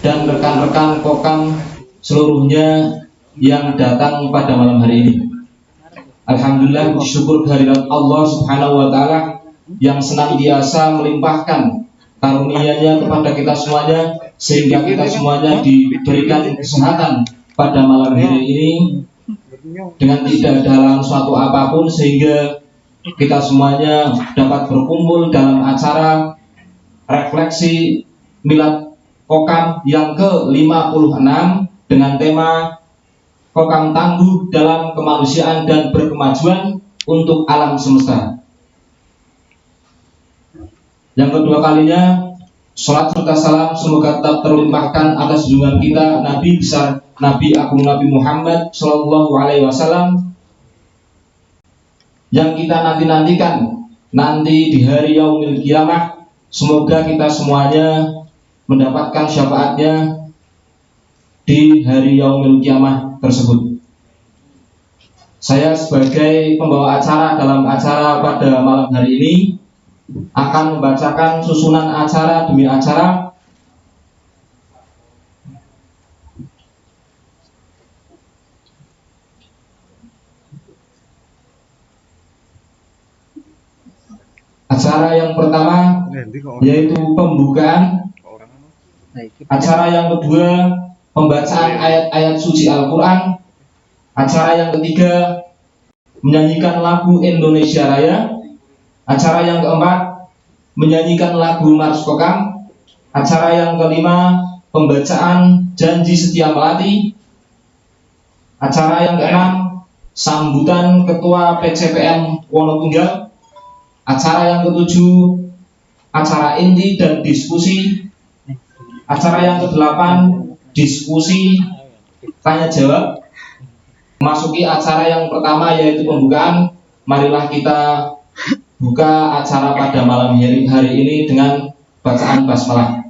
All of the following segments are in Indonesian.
dan rekan-rekan Kokam seluruhnya yang datang pada malam hari ini. Alhamdulillah, bersyukur kehadirat Allah Subhanahu wa Ta'ala yang senantiasa melimpahkan karunia-Nya kepada kita semuanya, sehingga kita semuanya diberikan kesehatan pada malam hari ini dengan tidak ada halangan suatu apapun, sehingga kita semuanya dapat berkumpul dalam acara refleksi Milad Kokam yang ke-56 dengan tema Kokam Tangguh dalam Kemanusiaan dan Berkemajuan untuk Alam Semesta. Yang kedua kalinya, salat serta salam semoga tetap terlimpahkan atas junjungan kita Nabi besar Nabi Agung Nabi Muhammad Sallallahu Alaihi Wasallam yang kita nanti-nantikan nanti di hari Yaumil Qiyamah. Semoga kita semuanya mendapatkan syafaatnya di hari Yaumil Qiyamah tersebut. Saya sebagai pembawa acara dalam acara pada malam hari ini akan membacakan susunan acara demi acara. Acara yang pertama yaitu pembukaan. Acara yang kedua pembacaan ayat-ayat suci Al-Quran. Acara yang ketiga menyanyikan lagu Indonesia Raya. Acara yang keempat menyanyikan lagu Mars Kokam. Acara yang kelima pembacaan Janji Setia Melati. Acara yang keenam sambutan Ketua PCPM Wonotunggal. Acara yang ketujuh acara inti dan diskusi. Acara yang kedelapan diskusi tanya jawab. Memasuki acara yang pertama yaitu pembukaan. Marilah kita buka acara pada malam hari ini dengan bacaan basmalah.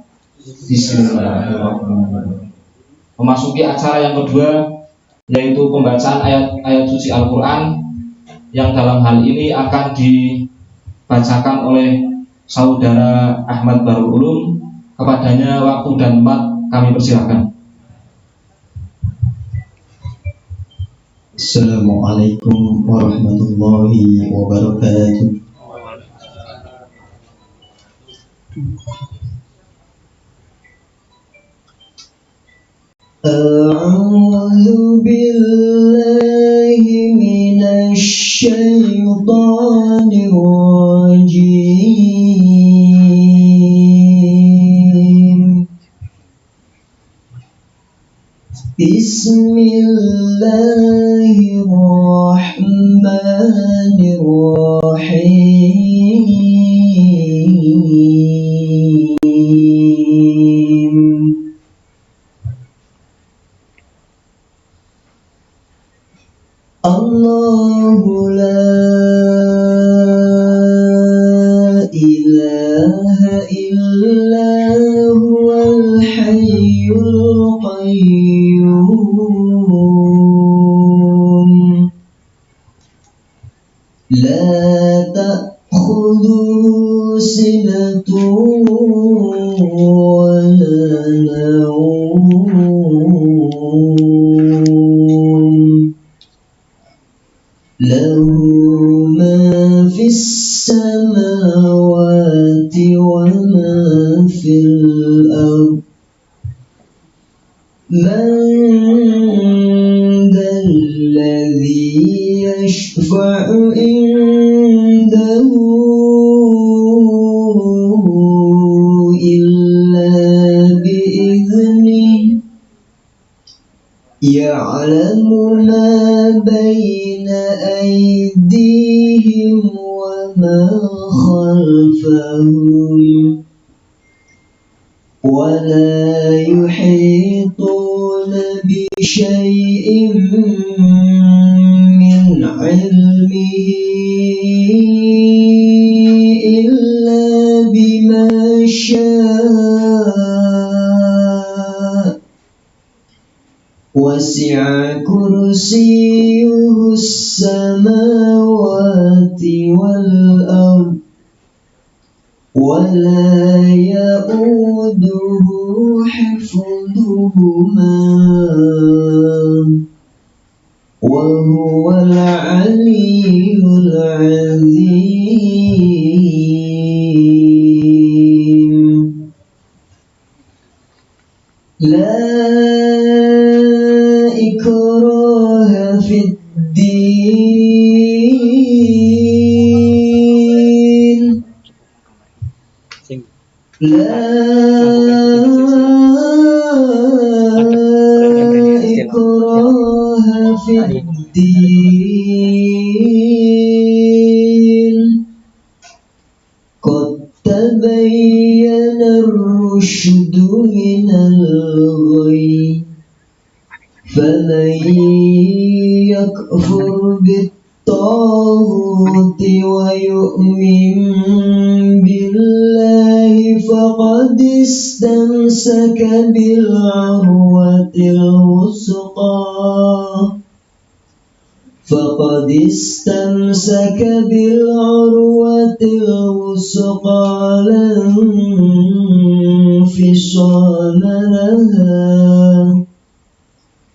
Bismillahirrahmanirrahim. Memasuki acara yang kedua yaitu pembacaan ayat-ayat suci Al-Quran yang dalam hal ini akan dibacakan oleh Saudara Ahmad Barul Ulum. Kepadanya waktu dan tempat kami persilahkan. Assalamualaikum warahmatullahi wabarakatuh. A'udzu billahi minasy syaithanir rajim. Bismillahirrahmanirrahim. Allahu la ilaha illa huwal hayyul qayyum. La ta'khudhuhu sinatun wa la nawm. Lahu ma fis samawati wa ma fil ardh. Man dzalladzi yashfa'u indahu illa bi'idhnihi. Ya'lamu ma bayna aydihim wa ma khalfahum wa la yuhituna bi syai'in min 'ilmihi illa bima syaa. Wasi'a kursiyyuhu as-samawati wal ardh ولا يؤوده حفظهما وهو العلي العظيم لا إكراه في الدين لا إكراه في الدين قد تبين الرشد من الغي فمن يكفر بالطاغوت ويؤمن بالله فقد استمسك بالعروة الوثقى فقد استمسك بالعروة الوثقى لا انفصام لها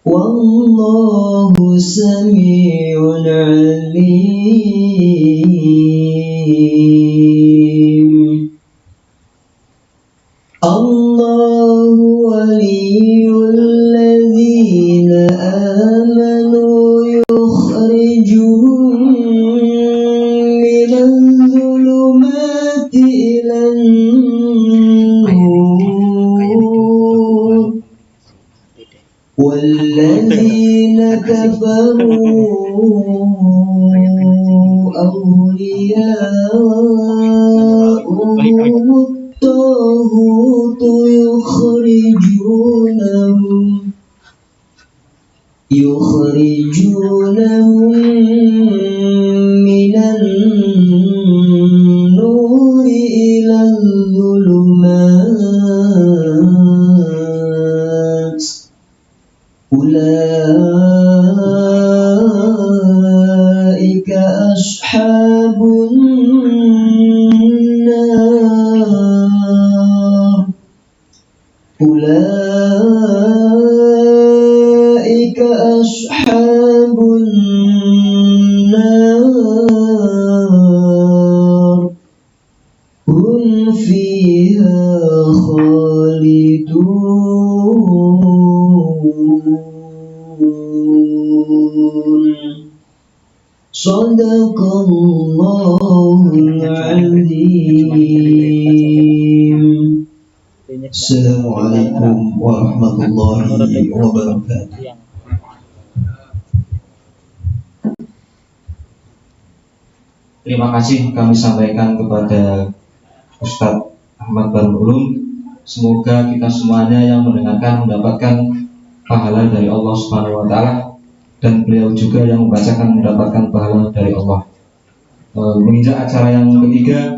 والله سميع عليم الله ولي الذين آمنوا يخرجهم من الظلمات إلى النور والذين كفروا أولياؤهم الطاغوت يخرجونهم من النور إلى الظلمات أولئك أصحاب النار أولئك أصحاب النار هم فيها خالدون صدق الله العظيم. Assalamualaikum warahmatullahi wabarakatuh. Terima kasih kami sampaikan kepada Ustadz Ahmad Barul Ulum. Semoga kita semuanya yang mendengarkan mendapatkan pahala dari Allah Subhanahu wa taala dan beliau juga yang membacakan mendapatkan pahala dari Allah. Menginjak acara yang ketiga,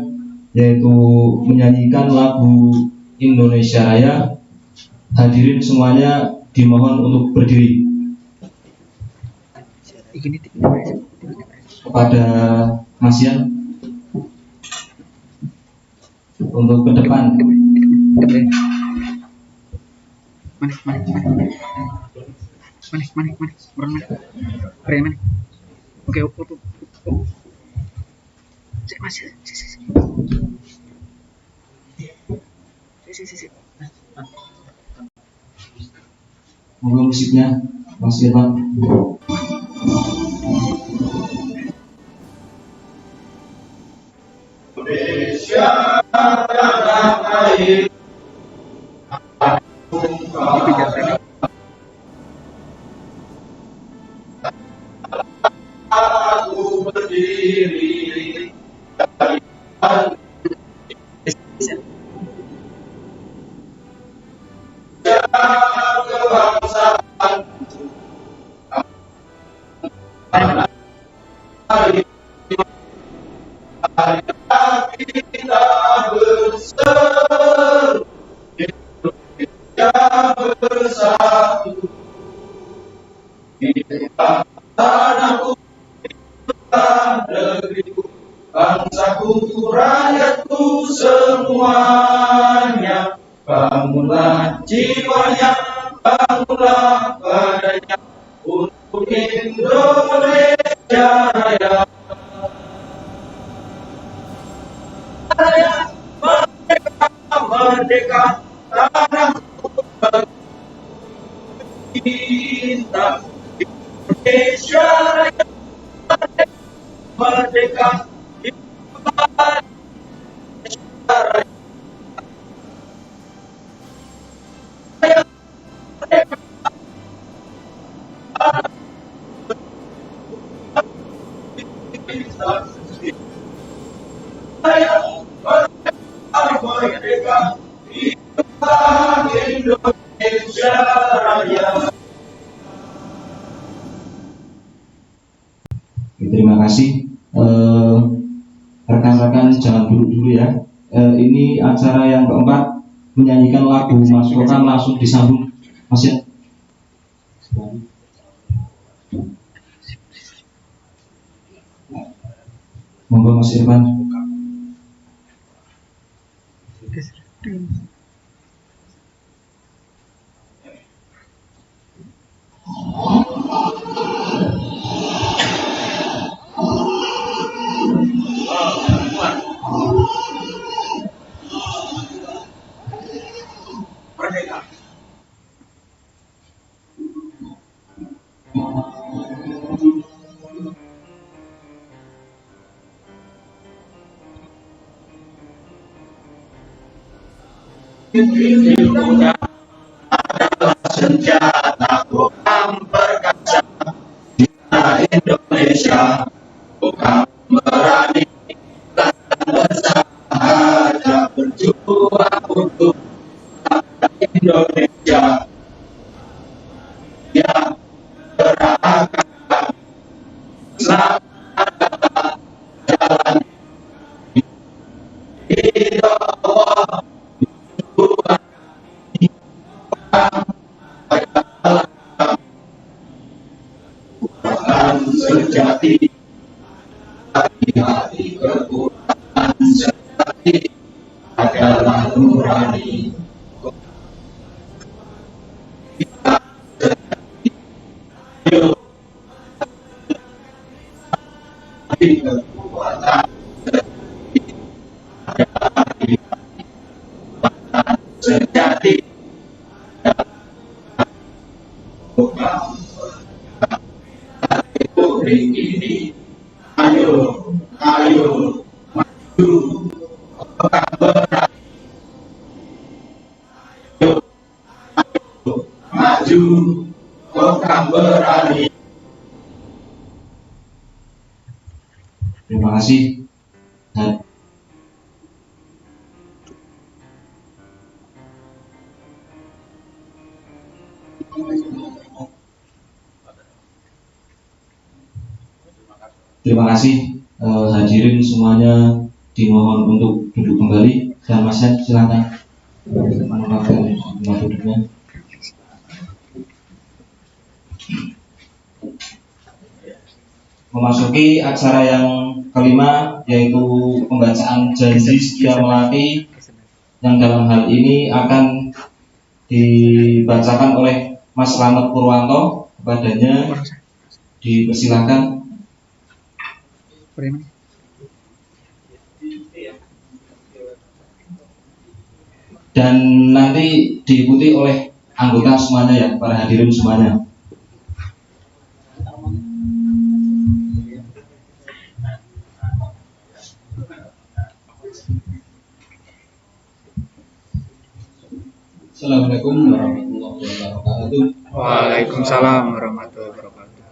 yaitu menyanyikan lagu Indonesia Raya. Hadirin semuanya dimohon untuk berdiri. Kepada Mas Yan untuk ke depan. Manik. Oke. Monggo musiknya Mas Irfan. Indonesia tanah air. Aku berdiri dari kebangsaan kita berseru Indonesia bersatu kita tanahku negeriku bangsaku rakyatku semuanya, bangunlah jiwanya, bangunlah badannya untuk Indonesia Raya. Raya merdeka, merdeka, tanahku kita, Indonesia Raya merdeka, Indonesia Raya. Indonesia Raya. Terima kasih. Rekan-rekan jangan duduk dulu ya. Ini acara yang keempat, menyanyikan lagu Mas Kokam, langsung disambung Mas ya. Monggo Mas Irfan. Merdeka. Punya adalah senjata Kokam perkasa, cinta Indonesia, Kokam berani dan bersahaja berjuang untuk Indonesia. Ya, gerakan selamat jalan Allah sejati, hati-hati kekuatan sejati adalah nurani. Kita sejati, ayo hati kekuatan sejati adalah kekuatan sejati. Republik ini, ayo, ayo, maju, Kokam berani, ayo, ayo, maju, Kokam berani. Terima kasih. Terima kasih. Hadirin semuanya dimohon untuk duduk kembali. Dan Mas Yan, silakan menempatkan tempat duduknya. Memasuki acara yang kelima, yaitu pembacaan janji setia melati, yang dalam hal ini akan dibacakan oleh Mas Slamet Purwanto. Kepadanya dipersilakan. Dan nanti diikuti oleh anggota semuanya ya, para hadirin semuanya. Assalamualaikum warahmatullahi wabarakatuh. Waalaikumsalam warahmatullahi wabarakatuh.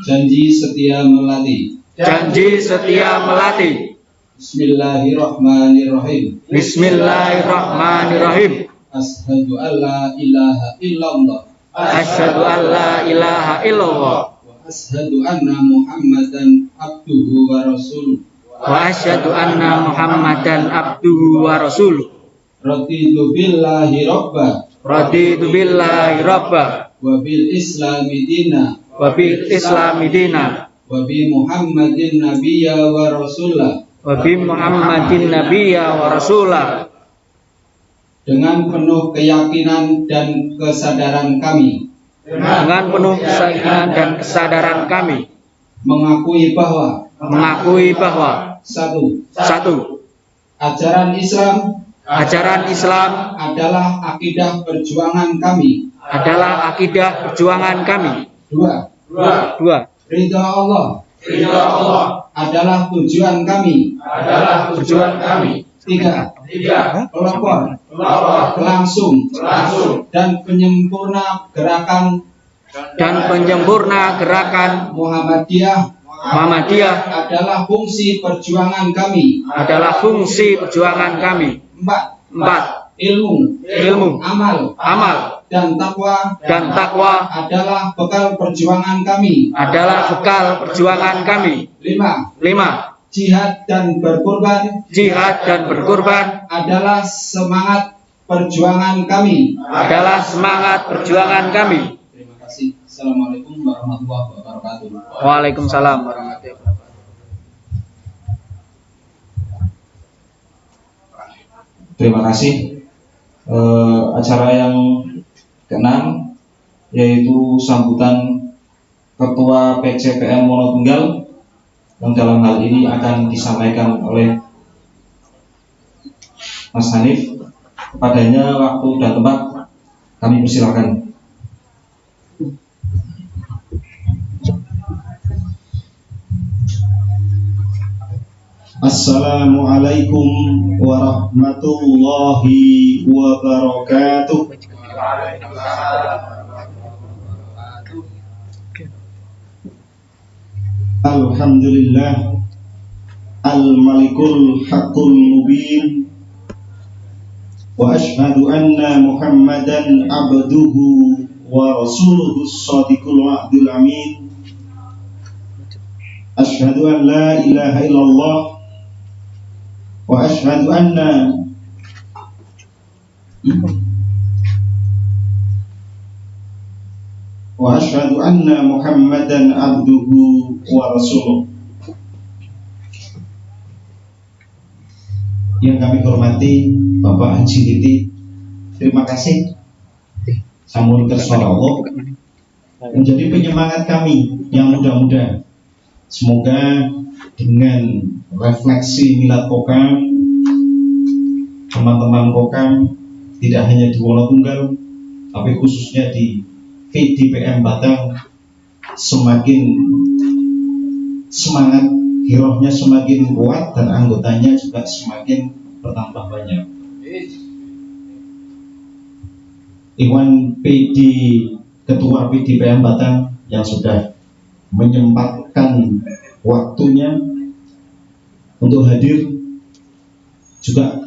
Janji setia melati. Janji setia melati. Bismillahirrahmanirrahim. Bismillahirrahmanirrahim. Asyhadu an la ilaha illallah. Asyhadu an la ilaha illallah. Wa asyhadu anna Muhammadan abduhu wa rasuluh. Wa asyhadu anna Muhammadan abduhu wa rasuluh. Raditu billahi rabba. Raditu billahi rabba. Wa bil islami dina. Wa bil islami dina. Wa bi Muhammadin nabiyya wa rasulah. wa bi Muhammadin nabiyya wa rasula, dengan penuh keyakinan dan kesadaran kami dengan penuh keyakinan dan kesadaran kami mengakui bahwa satu, ajaran Islam adalah akidah perjuangan kami. Dua, ridha Allah adalah tujuan kami. Tiga, pelopor langsung dan penyempurna gerakan Muhammadiyah adalah fungsi perjuangan kami. Empat, ilmu, amal dan takwa adalah bekal perjuangan kami. Lima, jihad dan berkorban adalah semangat perjuangan kami. Terima kasih. Assalamualaikum warahmatullahi wabarakatuh. Waalaikumsalam warahmatullahi wabarakatuh. Terima kasih. Acara yang keenam yaitu sambutan Ketua PCPM Wonotunggal yang dalam hal ini akan disampaikan oleh Mas Hanif. Kepadanya waktu dan tempat kami persilakan. Assalamualaikum warahmatullahi wabarakatuh. Alhamdulillah al-malikul haqqul mubin wa ashhadu anna Muhammadan abduhu wa rasuluhu as-sadiqul wa'dul amin. Ashhadu an la ilaha illallah wa ashhadu anna Muhammadan abduhu wa rasuluh. Yang kami hormati Bapak Haji Titi, terima kasih Sampun Kersolawok menjadi penyemangat kami yang muda-muda. Semoga dengan refleksi milad Kokam, teman-teman Kokam tidak hanya di Wonotunggal, tapi khususnya di PDPM Batang semakin semangat, girohnya semakin kuat dan anggotanya juga semakin bertambah banyak. Iwan PD Ketua PDPM Batang yang sudah menyempatkan waktunya untuk hadir juga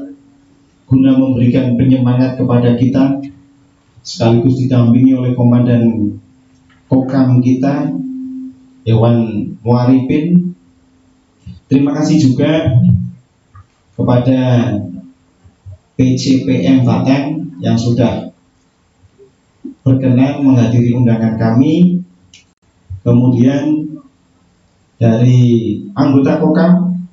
guna memberikan penyemangat kepada kita, sekaligus didampingi oleh Komandan Kokam kita, Dewan Muarifin. Terima kasih juga kepada PCPM Batang yang sudah berkenan menghadiri undangan kami. Kemudian dari anggota Kokam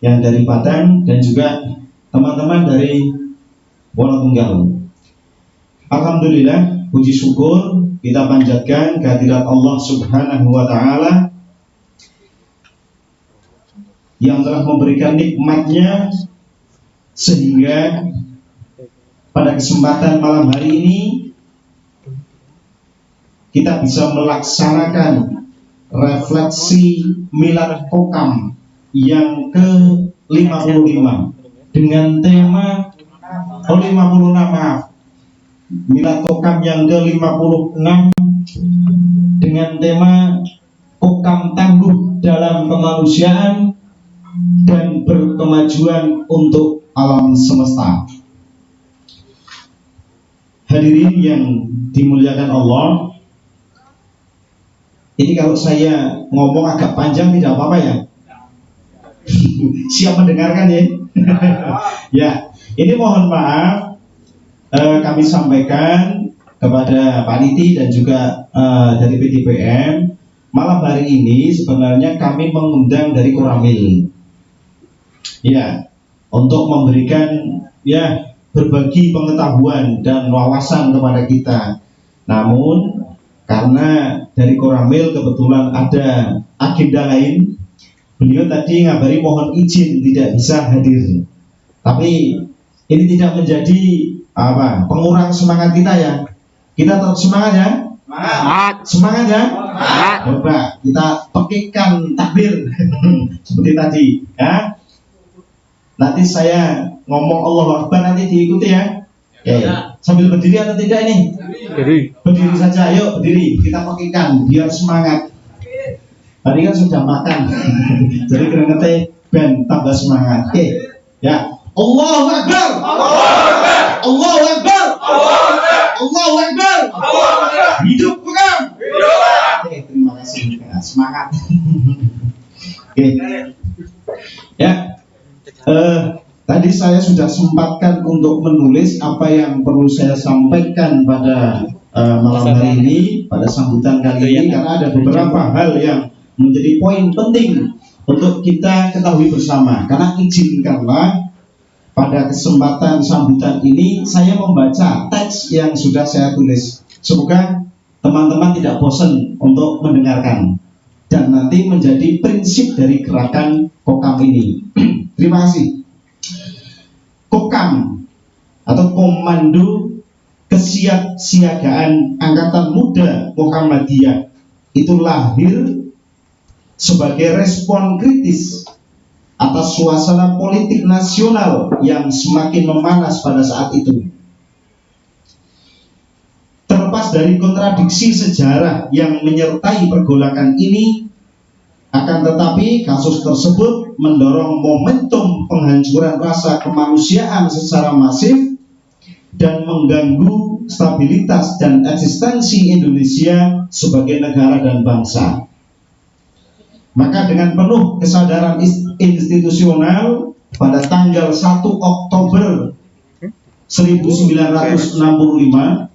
yang dari Batang dan juga teman-teman dari Wonotunggal. Alhamdulillah, puji syukur kita panjatkan kehadirat Allah Subhanahu wa Ta'ala yang telah memberikan nikmatnya sehingga pada kesempatan malam hari ini kita bisa melaksanakan refleksi milad Kokam yang ke-55 dengan tema 56 maaf, milad Kokam yang ke-56 dengan tema Kokam tangguh dalam kemanusiaan dan berkemajuan untuk alam semesta. Hadirin yang dimuliakan Allah, ini kalau saya ngomong agak panjang tidak apa-apa ya? Siap mendengarkan ya? Ya, ini mohon maaf kami sampaikan kepada Pak Niti dan juga dari PDPM. Malam hari ini sebenarnya kami mengundang dari Koramil. ya, untuk memberikan ya berbagi pengetahuan dan wawasan kepada kita. Namun karena dari Koramil kebetulan ada agenda lain, beliau tadi ngabari mohon izin tidak bisa hadir. Tapi ini tidak menjadi pengurang semangat kita ya. Kita tetap semangat ya. Semangat ya. Coba kita pekikkan takbir seperti tadi ya. Nanti saya ngomong Allahu Akbar, nanti diikuti ya. Oke. Sambil berdiri atau tidak ini? Berdiri saja, ayo berdiri. Kita pekikkan biar semangat. Tadi kan sudah makan. Jadi keringetnya ben tambah semangat. Oke. Ya. Allahu Akbar. Allahu Akbar. Allahu Akbar. Hidup Kokam. Oke, terima kasih. Ya, semangat. Oke. Ya. Tadi saya sudah sempatkan untuk menulis apa yang perlu saya sampaikan pada malam hari ini, pada sambutan kali ini, karena ada beberapa hal yang menjadi poin penting untuk kita ketahui bersama. Karena izinkanlah pada kesempatan sambutan ini saya membaca teks yang sudah saya tulis. Semoga teman-teman tidak bosan untuk mendengarkan dan nanti menjadi prinsip dari gerakan Kokam ini. Terima kasih. Kokam atau Komando Kesiapsiagaan Angkatan Muda Muhammadiyah itu lahir sebagai respon kritis atas suasana politik nasional yang semakin memanas pada saat itu. Terlepas dari kontradiksi sejarah yang menyertai pergolakan ini, akan tetapi kasus tersebut mendorong momentum penghancuran rasa kemanusiaan secara masif dan mengganggu stabilitas dan eksistensi Indonesia sebagai negara dan bangsa. Maka dengan penuh kesadaran institusional pada tanggal 1 Oktober 1965,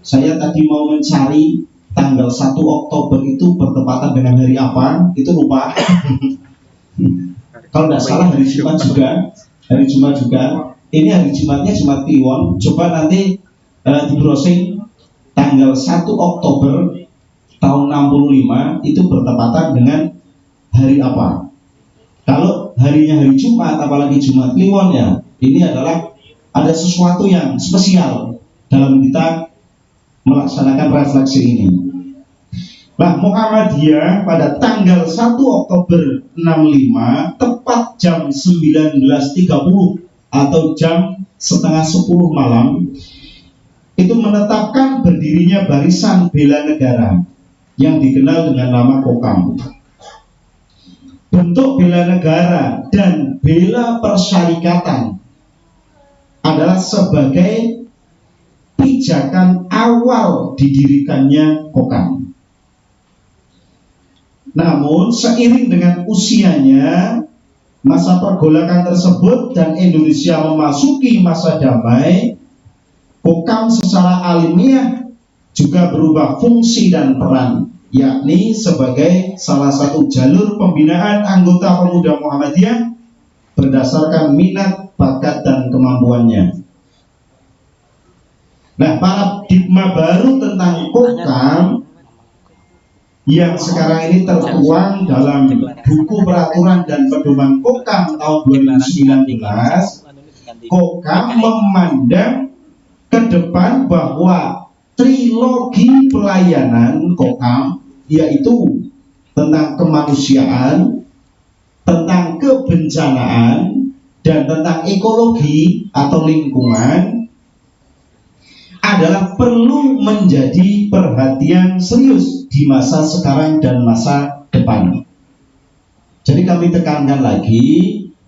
saya tadi mau mencari tanggal 1 Oktober itu bertepatan dengan hari apa, itu lupa. Kalau tidak salah hari Jumat juga. Hari Jumat juga. Ini hari Jumatnya Jumat Kliwon. Coba nanti di browsing tanggal 1 Oktober tahun 65 itu bertepatan dengan hari apa. Kalau harinya hari Jumat, apalagi Jumat Kliwon ya, ini adalah ada sesuatu yang spesial dalam kita melaksanakan refleksi ini. Nah, Muhammadiyah pada tanggal 1 Oktober 65 tepat jam 19.30 atau jam setengah 10 malam itu menetapkan berdirinya Barisan Bela Negara yang dikenal dengan nama Kokam. Bentuk bela negara dan bela persyarikatan adalah sebagai pijakan awal didirikannya Kokam. Namun seiring dengan usianya, masa pergolakan tersebut dan Indonesia memasuki masa damai, Kokam secara alamiah juga berubah fungsi dan peran, yakni sebagai salah satu jalur pembinaan anggota pemuda Muhammadiyah berdasarkan minat, bakat, dan kemampuannya. Nah, paradigma baru tentang Kokam yang sekarang ini tertuang dalam buku peraturan dan pedoman Kokam tahun 2019, Kokam memandang ke depan bahwa trilogi pelayanan Kokam, yaitu tentang kemanusiaan, tentang kebencanaan, dan tentang ekologi atau lingkungan, adalah perlu menjadi perhatian serius di masa sekarang dan masa depan. Jadi kami tekankan lagi,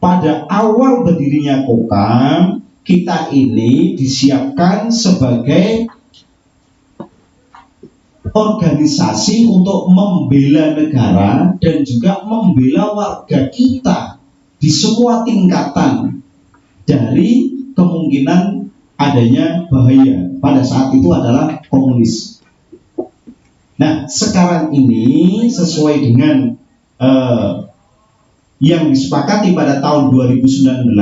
pada awal berdirinya Kokam, kita ini disiapkan sebagai organisasi untuk membela negara dan juga membela warga kita di semua tingkatan dari kemungkinan adanya bahaya. Pada saat itu adalah komunis. Nah, sekarang ini sesuai dengan yang disepakati pada tahun 2019,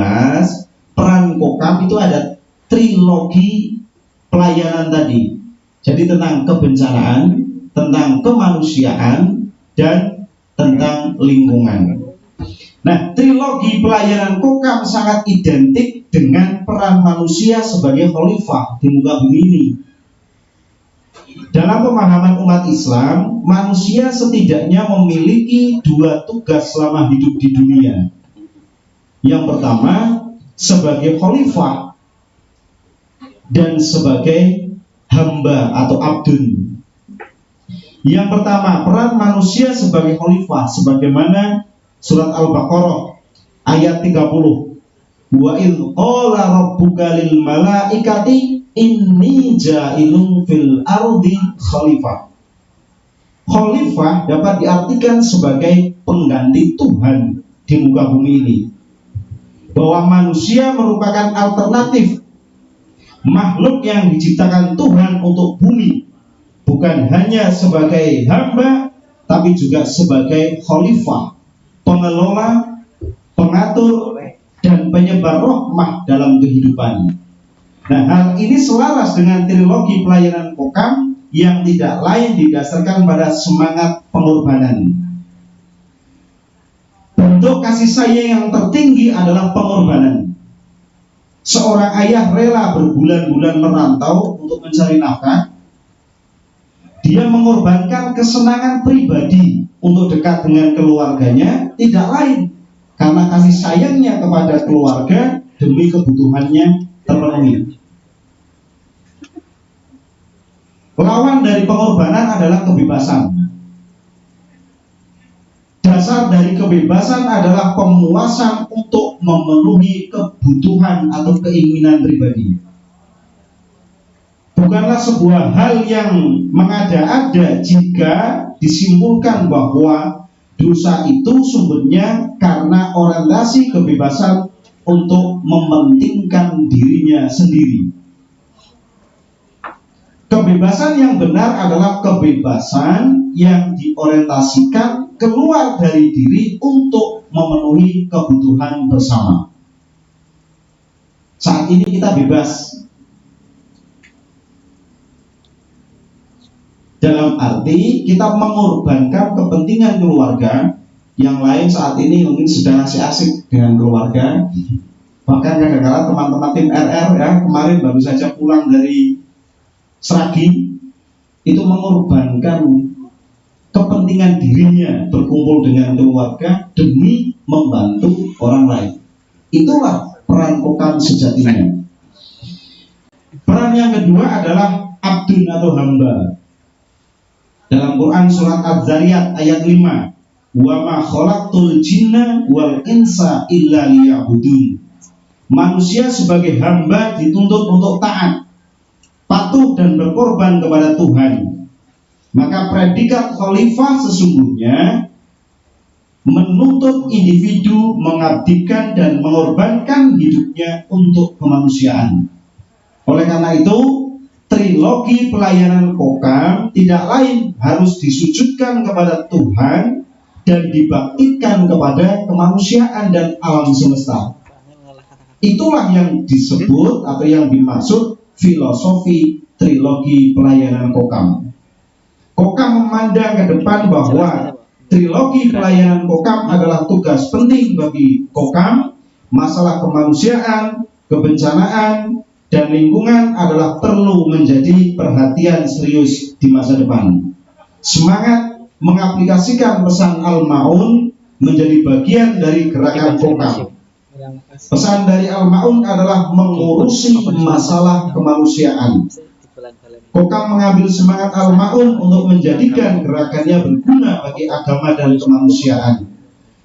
peran Kokam itu ada trilogi pelayanan tadi. Jadi tentang kebencanaan, tentang kemanusiaan, dan tentang lingkungan. Nah, trilogi pelayanan Kokam sangat identik dengan peran manusia sebagai khalifah di muka bumi ini. Dalam pemahaman umat Islam, manusia setidaknya memiliki dua tugas selama hidup di dunia. Yang pertama, sebagai khalifah dan sebagai hamba atau abdun. Yang pertama, peran manusia sebagai khalifah sebagaimana surat Al-Baqarah ayat 30. Wa idz qala rabbuka lil malaikati inni ja'ilun fil ardi khalifah. Khalifah dapat diartikan sebagai pengganti Tuhan di muka bumi ini. Bahwa manusia merupakan alternatif makhluk yang diciptakan Tuhan untuk bumi, bukan hanya sebagai hamba tapi juga sebagai khalifah, pengelola, pengatur, dan penyebar rahmah dalam kehidupan. Nah, hal ini selaras dengan trilogi pelayanan Kokam yang tidak lain didasarkan pada semangat pengorbanan. Bentuk kasih sayang yang tertinggi adalah pengorbanan. Seorang ayah rela berbulan-bulan merantau untuk mencari nafkah. Dia mengorbankan kesenangan pribadi untuk dekat dengan keluarganya, tidak lain karena kasih sayangnya kepada keluarga demi kebutuhannya terpenuhi. Lawan dari pengorbanan adalah kebebasan. Dasar dari kebebasan adalah pemuasan untuk memenuhi kebutuhan atau keinginan pribadi. Bukanlah sebuah hal yang mengada-ada jika disimpulkan bahwa dosa itu sumbernya karena orientasi kebebasan untuk mementingkan dirinya sendiri. Kebebasan yang benar adalah kebebasan yang diorientasikan keluar dari diri untuk memenuhi kebutuhan bersama. Saat ini kita bebas dalam arti kita mengorbankan kepentingan keluarga. Yang lain saat ini mungkin sedang asik-asik dengan keluarga. Bahkan kadang-kadang teman-teman tim RR ya, kemarin baru saja pulang dari Sragi, itu mengorbankan kepentingan dirinya berkumpul dengan keluarga demi membantu orang lain. Itulah peran Kokam sejatinya. Peran yang kedua adalah abdun atau hamba. Dalam Quran surat Az-Zariyat ayat 5, wa ma khalaqtul jinna wal insa illa liya'budun. Manusia sebagai hamba dituntut untuk taat, patuh dan berkorban kepada Tuhan. Maka predikat khalifah sesungguhnya menuntut individu mengabdikan dan mengorbankan hidupnya untuk kemanusiaan. Oleh karena itu, trilogi pelayanan Kokam tidak lain harus disujudkan kepada Tuhan dan dibaktikan kepada kemanusiaan dan alam semesta. Itulah yang disebut atau yang dimaksud filosofi trilogi pelayanan Kokam. Kokam memandang ke depan bahwa trilogi pelayanan Kokam adalah tugas penting bagi Kokam. Masalah kemanusiaan, kebencanaan, dan lingkungan adalah perlu menjadi perhatian serius di masa depan. Semangat mengaplikasikan pesan Al-Ma'un menjadi bagian dari gerakan Kokam. Pesan dari Al-Ma'un adalah mengurusi masalah kemanusiaan. Kokam mengambil semangat Al-Ma'un untuk menjadikan gerakannya berguna bagi agama dan kemanusiaan.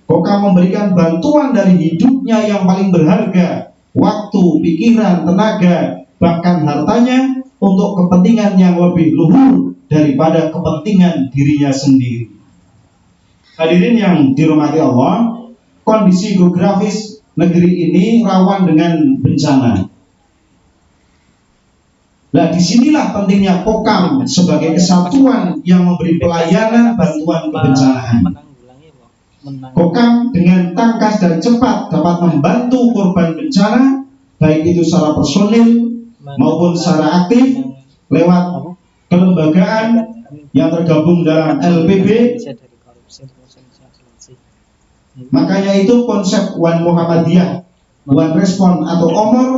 Kokam memberikan bantuan dari hidupnya yang paling berharga, waktu, pikiran, tenaga, bahkan hartanya untuk kepentingan yang lebih luhur daripada kepentingan dirinya sendiri. Hadirin yang dirahmati Allah, kondisi geografis negeri ini rawan dengan bencana. Nah, disinilah pentingnya Kokam sebagai kesatuan yang memberi pelayanan bantuan kebencanaan. Kokam dengan tangkas dan cepat dapat membantu korban bencana, baik itu secara personil maupun secara aktif lewat kelembagaan yang tergabung dalam LPB. Makanya itu konsep One Muhammadiyah, One Respon atau OMOR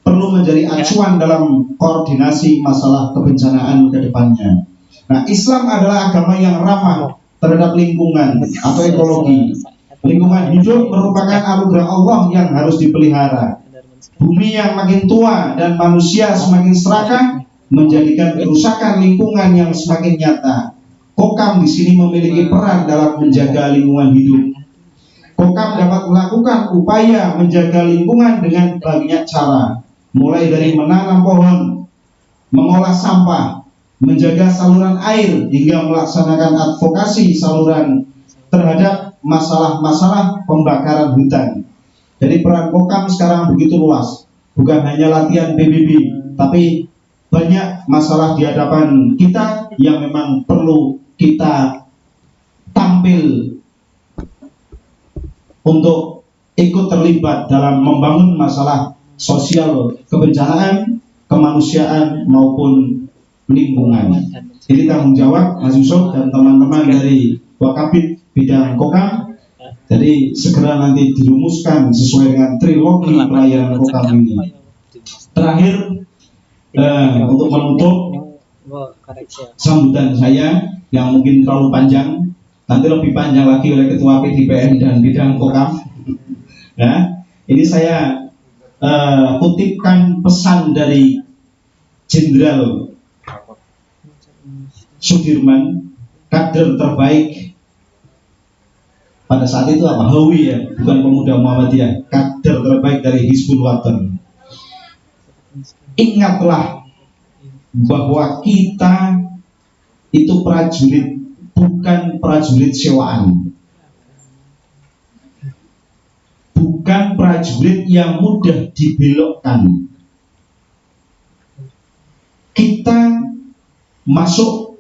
perlu menjadi acuan dalam koordinasi masalah kebencanaan ke depannya. Nah, Islam adalah agama yang ramah terhadap lingkungan atau ekologi. Lingkungan hidup merupakan anugerah Allah yang harus dipelihara. Bumi yang makin tua dan manusia semakin serakah menjadikan kerusakan lingkungan yang semakin nyata. Kokam di sini memiliki peran dalam menjaga lingkungan hidup. Kokam dapat melakukan upaya menjaga lingkungan dengan banyak cara, mulai dari menanam pohon, mengolah sampah, menjaga saluran air, hingga melaksanakan advokasi saluran terhadap masalah-masalah pembakaran hutan. Jadi peran Kokam sekarang begitu luas, bukan hanya latihan PBB, tapi banyak masalah di hadapan kita yang memang perlu kita tampil untuk ikut terlibat dalam membangun masalah sosial kebencanaan, kemanusiaan maupun lingkungan. Ini tanggung jawab Mas Yusuf dan teman-teman dari Wakabit bidang Kokam. Jadi segera nanti dirumuskan sesuai dengan trilogi pelayanan Kokam ini. Terakhir, untuk menutup sambutan saya yang mungkin terlalu panjang, nanti lebih panjang lagi oleh Ketua PDPN dan bidang Kokam. Nah, ini saya kutipkan pesan dari Jenderal Sudirman, kader terbaik pada saat itu apa? Hawi ya, bukan pemuda Muhammadiyah, kader terbaik dari Hizbul Wathan. Ingatlah bahwa kita itu prajurit, bukan prajurit sewaan, bukan prajurit yang mudah dibelokkan. Kita masuk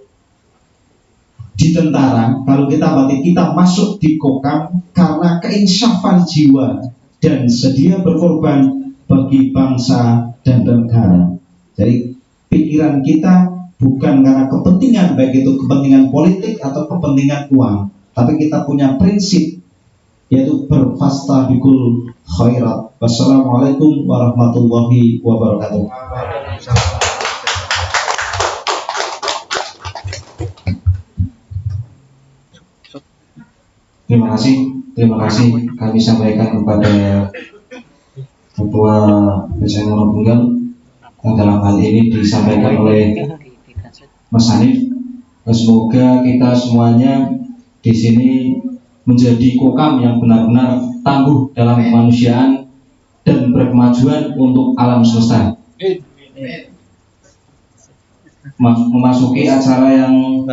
di tentara, kalau kita berarti kita masuk di Kokam karena keinsafan jiwa dan sedia berkorban bagi bangsa dan negara. Jadi pikiran kita bukan karena kepentingan, baik itu kepentingan politik atau kepentingan uang, tapi kita punya prinsip, yaitu berfastabiqul khairat. Wassalamualaikum warahmatullahi wabarakatuh. Terima kasih kami sampaikan kepada Ketua BCN Monobunggal yang dalam hal ini disampaikan oleh Mas Hanif. Semoga kita semuanya di sini menjadi Kokam yang benar-benar tangguh dalam kemanusiaan dan berkemajuan untuk alam semesta. Memasuki acara yang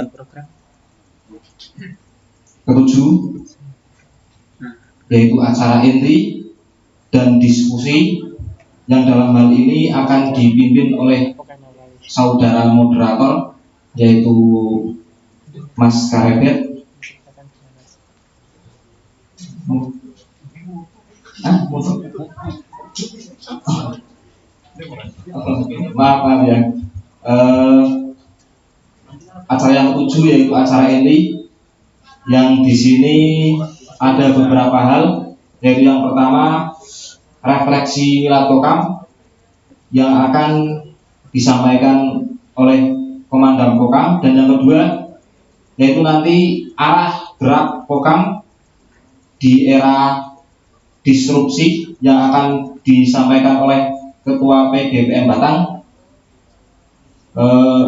ketujuh, yaitu acara inti dan diskusi yang dalam hal ini akan dipimpin oleh saudara moderator, yaitu Mas Karebet. Maaf ya. Acara yang ketujuh yaitu acara inti, yang di sini ada beberapa hal, yaitu yang pertama refleksi Milad Kokam yang akan disampaikan oleh Komandan Kokam, dan yang kedua yaitu nanti arah gerak Kokam di era disrupsi yang akan disampaikan oleh Ketua PDPM Batang.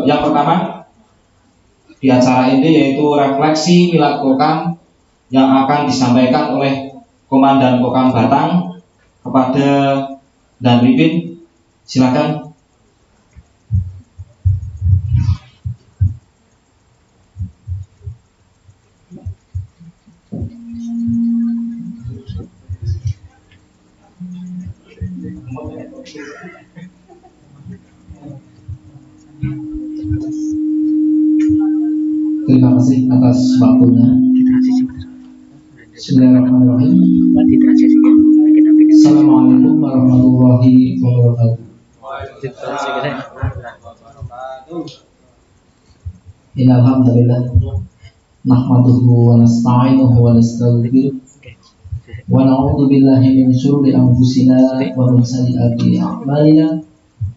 Yang pertama di acara ini yaitu refleksi Milad Kokam yang akan disampaikan oleh Komandan Kokam Batang kepada Dan Ripin. Silakan. Terima kasih atas waktunya. Bismillahirrahmanirrahim. Assalamualaikum warahmatullahi wabarakatuh. Innal hamdalillah nahmaduhu wa nasta'inuhu wa nastaghfiruh wa na'udzu billahi min syururi anfusina wa min sayyiati a'malina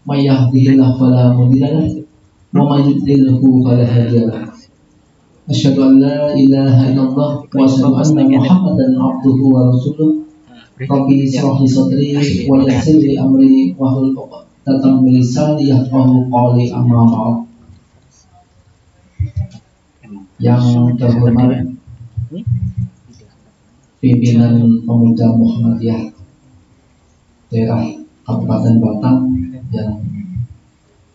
may yahdihillahu fala mudilla lahu wa may yudlilhu fala hadiya lahu. Asyhadu an la ilaha illallah wa asyhadu anna Muhammadan abduhu wa rasuluh. Rabbi shrah li sadri wa yassir li amri wahlul 'uqdatam min lisani yafqahu qawli, amma ba'd. Yang terhormat pimpinan pemuda Muhammadiyah daerah Kabupaten Batang yang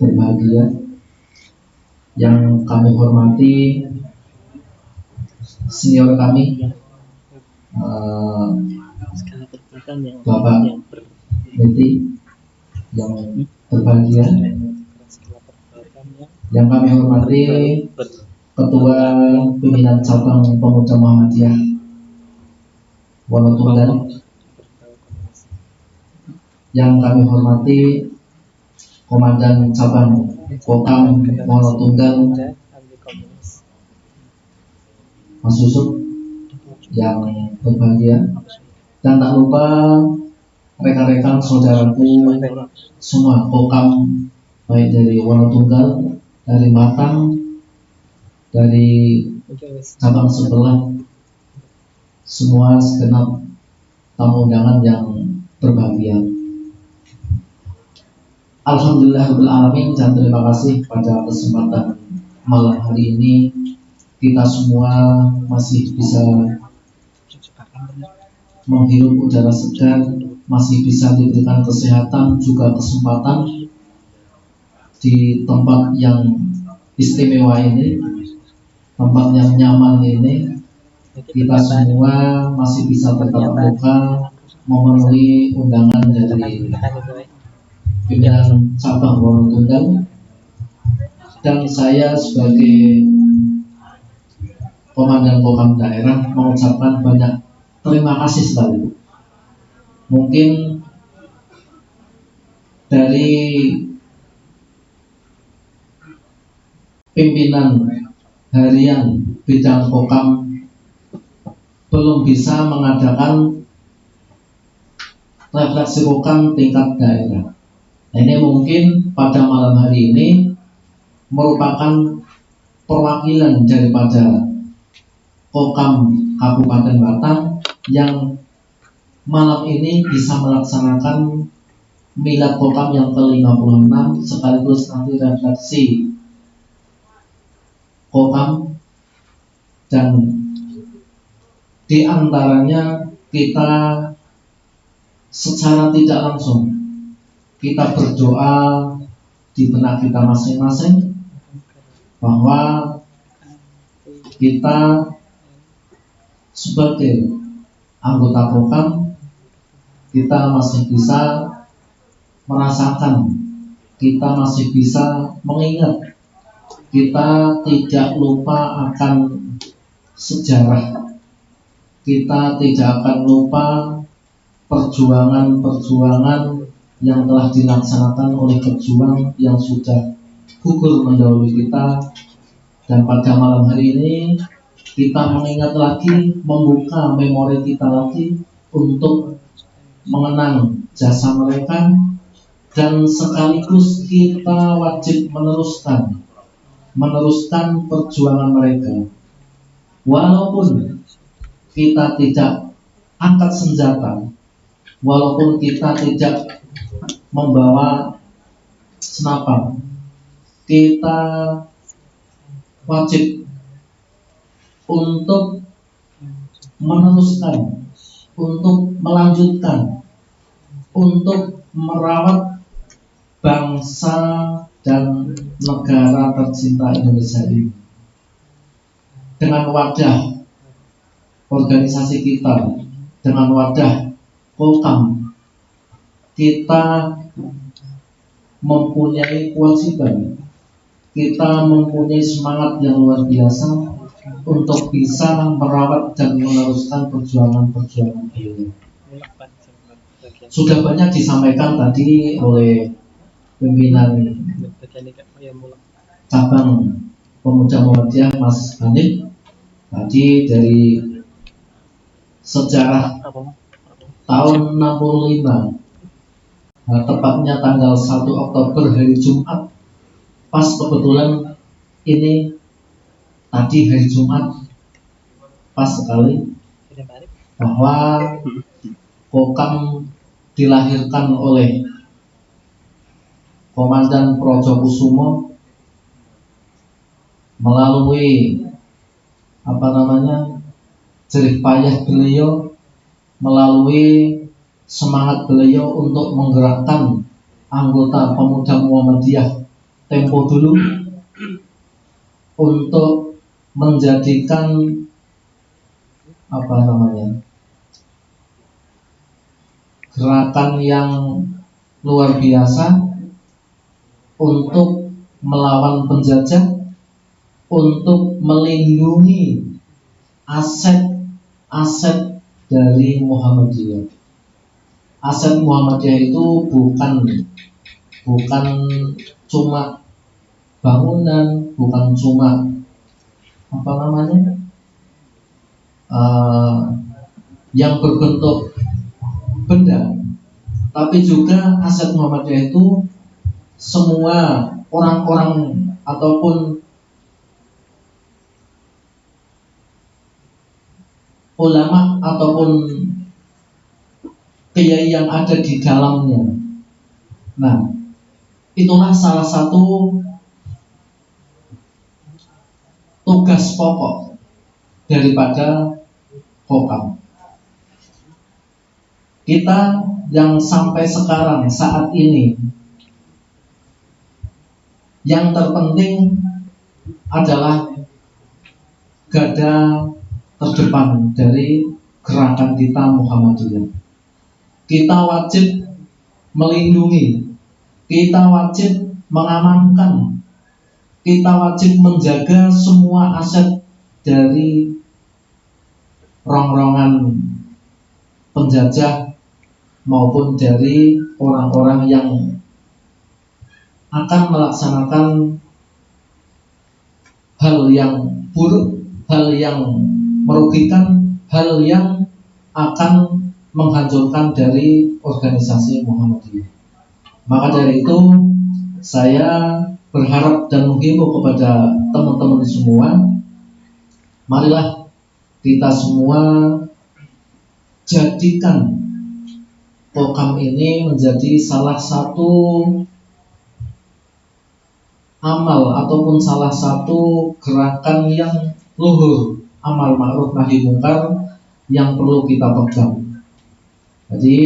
berbahagia, yang kami hormati senior kami Bapak Meti yang berbahagia, yang kami hormati Ketua Pimpinan Cabang Pemuda Muhammadiyah Wonotunggal, yang kami hormati Komandan Cabang Kokam Wonotunggal Mas Yusuf yang berbahagia, dan tak lupa rekan-rekan saudaraku semua Kokam, baik dari Wonotunggal, dari Batang, dari cabang sebelah, semua segenap tamu undangan yang berbahagia. Alhamdulillahirabbil alamin, dan terima kasih pada kesempatan malam hari ini kita semua masih bisa menghirup udara segar, masih bisa diberikan kesehatan juga kesempatan di tempat yang istimewa ini, tempat yang nyaman ini. Kita semua masih bisa tetap muka memenuhi undangan dari pimpinan cabang Wonotunggal, dan saya sebagai Komandan Kokam daerah mengucapkan banyak terima kasih sekali. Mungkin dari pimpinan harian bidang Kokam belum bisa mengadakan refleksi Kokam tingkat daerah. Nah, ini mungkin pada malam hari ini merupakan perwakilan daripada Kokam Kabupaten Batang yang malam ini bisa melaksanakan milad Kokam yang ke-56 sekaligus nanti refleksi Kokam, dan di antaranya kita secara tidak langsung kita berdoa di benak kita masing-masing bahwa kita sebagai anggota Kokam kita masih bisa merasakan, kita masih bisa mengingat, kita tidak lupa akan sejarah, kita tidak akan lupa perjuangan-perjuangan yang telah dilaksanakan oleh pejuang yang sudah gugur mendahului kita. Dan pada malam hari ini kita mengingat lagi, membuka memori kita lagi untuk mengenang jasa mereka, dan sekaligus kita wajib meneruskan perjuangan mereka. Walaupun kita tidak angkat senjata, walaupun kita tidak membawa senapan, kita wajib untuk meneruskan, untuk melanjutkan, untuk merawat bangsa dan negara tercinta Indonesia ini. Dengan wadah organisasi kita, dengan wadah Kokam, kita mempunyai kewajiban, kita mempunyai semangat yang luar biasa untuk bisa merawat dan meneruskan perjuangan-perjuangan beliau. Sudah banyak disampaikan tadi oleh pimpinan cabang Pemuda Muhammadiyah Mas Hanif tadi dari sejarah tahun 65, tepatnya tanggal 1 Oktober hari Jumat, pas kebetulan ini tadi hari Jumat, pas sekali bahwa Kokam dilahirkan oleh Komandan Projokusumo melalui jerih payah beliau, melalui semangat beliau untuk menggerakkan anggota Pemuda Muhammadiyah tempo dulu untuk menjadikan gerakan yang luar biasa untuk melawan penjajah, untuk melindungi aset-aset dari Muhammadiyah. Aset Muhammadiyah itu bukan cuma bangunan, bukan cuma yang berbentuk benda, tapi juga aset Muhammadiyah itu semua orang-orang ataupun ulama ataupun kiai yang ada di dalamnya. Nah, itulah salah satu tugas pokok daripada Kokam. Kita yang sampai sekarang saat ini, yang terpenting adalah garda terdepan dari gerakan kita Muhammadiyah. Kita wajib melindungi, kita wajib mengamankan, kita wajib menjaga semua aset dari rongrongan penjajah maupun dari orang-orang yang akan melaksanakan hal yang buruk, hal yang merugikan, hal yang akan menghancurkan dari organisasi Muhammadiyah. Maka dari itu saya berharap dan menghimbau kepada teman-teman semua, marilah kita semua jadikan Kokam ini menjadi salah satu amal ataupun salah satu gerakan yang luhur, amal ma'ruf nahi mungkar yang perlu kita pegang. Jadi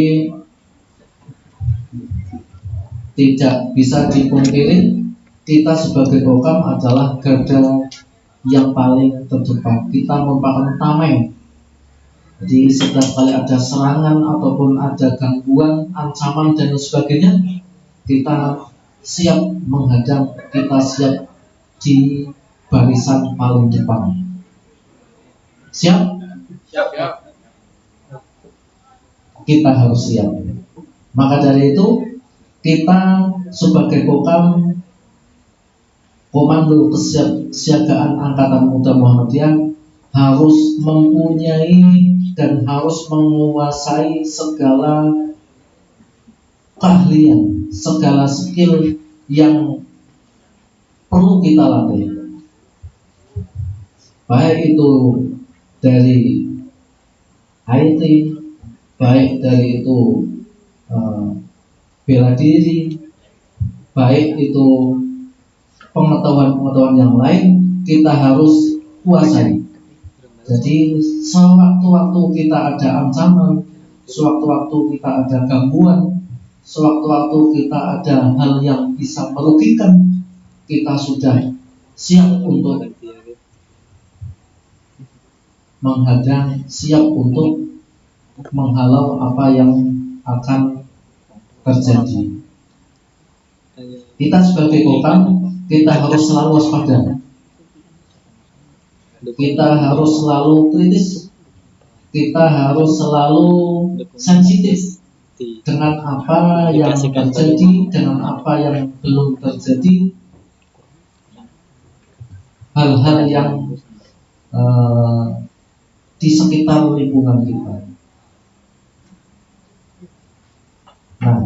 tidak bisa dipungkiri kita sebagai Kokam adalah garda yang paling terdepan. Kita merupakan tameng. Jadi setiap kali ada serangan ataupun ada gangguan, ancaman dan sebagainya, kita siap menghadang, kita siap di barisan paling depan. Siap? Siap. Kita harus siap. Maka dari itu kita sebagai Kokam, Komando Kesiagaan Angkatan Muda Muhammadiyah, harus mempunyai dan harus menguasai segala keahlian, segala skill yang perlu kita latih. Baik itu dari IT, baik dari itu bela diri, baik itu pengetahuan-pengetahuan yang lain, kita harus kuasai. Jadi sewaktu-waktu kita ada ancaman, sewaktu-waktu kita ada gangguan, sewaktu-waktu kita ada hal yang bisa merugikan, kita sudah siap untuk menghadang, siap untuk menghalau apa yang akan terjadi. Kita sebagai Kokam, kita harus selalu waspada. kita harus selalu kritis, kita harus selalu sensitif dengan apa yang terjadi, dengan apa yang belum terjadi, hal-hal yang di sekitar lingkungan kita. Nah,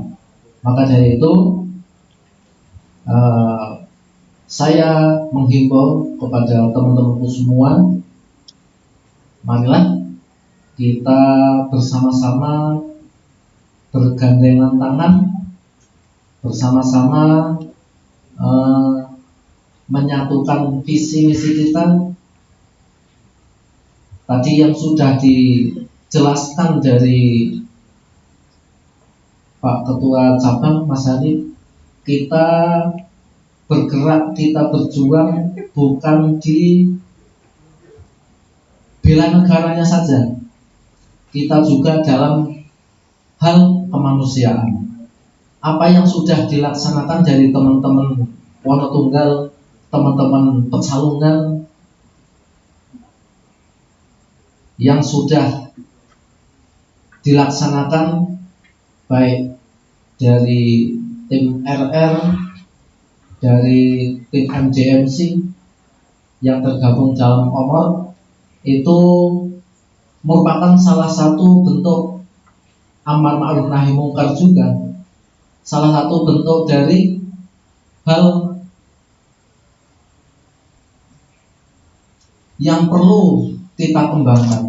maka dari itu saya menghimbau kepada teman-temanku semua, marilah kita bersama-sama bergandengan tangan, bersama-sama menyatukan visi misi kita. Tadi yang sudah dijelaskan dari Pak Ketua Cabang Mas Hanif, kita bergerak, kita berjuang bukan di bela negaranya saja, kita juga dalam hal kemanusiaan. Apa yang sudah dilaksanakan dari teman-teman Wonotunggal, teman-teman Pecalungan yang sudah dilaksanakan baik dari tim RR, dari tim MJMC yang tergabung dalam Omor, itu merupakan salah satu bentuk amar ma'ruf nahi mungkar juga, salah satu bentuk dari hal yang perlu kita kembangkan.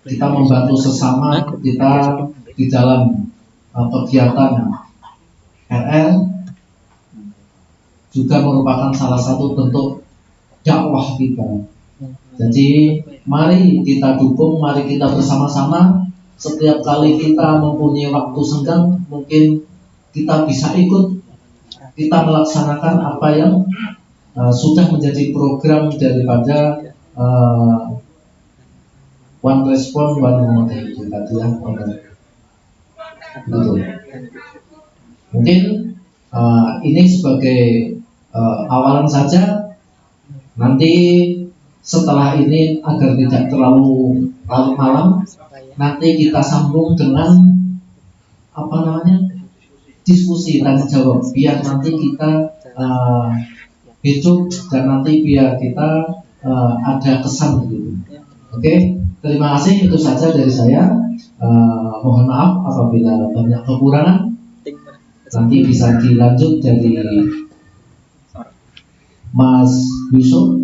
Kita membantu sesama kita di dalam kegiatan RR juga merupakan salah satu bentuk dakwah kita. Jadi mari kita dukung, mari kita bersama-sama. Setiap kali kita mempunyai waktu senggang, mungkin kita bisa ikut, kita melaksanakan apa yang sudah menjadi program daripada One Respond One Mood itu tadi ya. Betul. Mungkin ini sebagai awalan saja. Nanti setelah ini agar tidak terlalu larut malam, nanti kita sambung dengan diskusi tanya jawab, biar nanti kita hidup dan nanti biar kita ada kesan gitu. Oke, terima kasih, itu saja dari saya. Mohon maaf apabila banyak kekurangan. Nanti bisa dilanjut dari Mas Yusuf,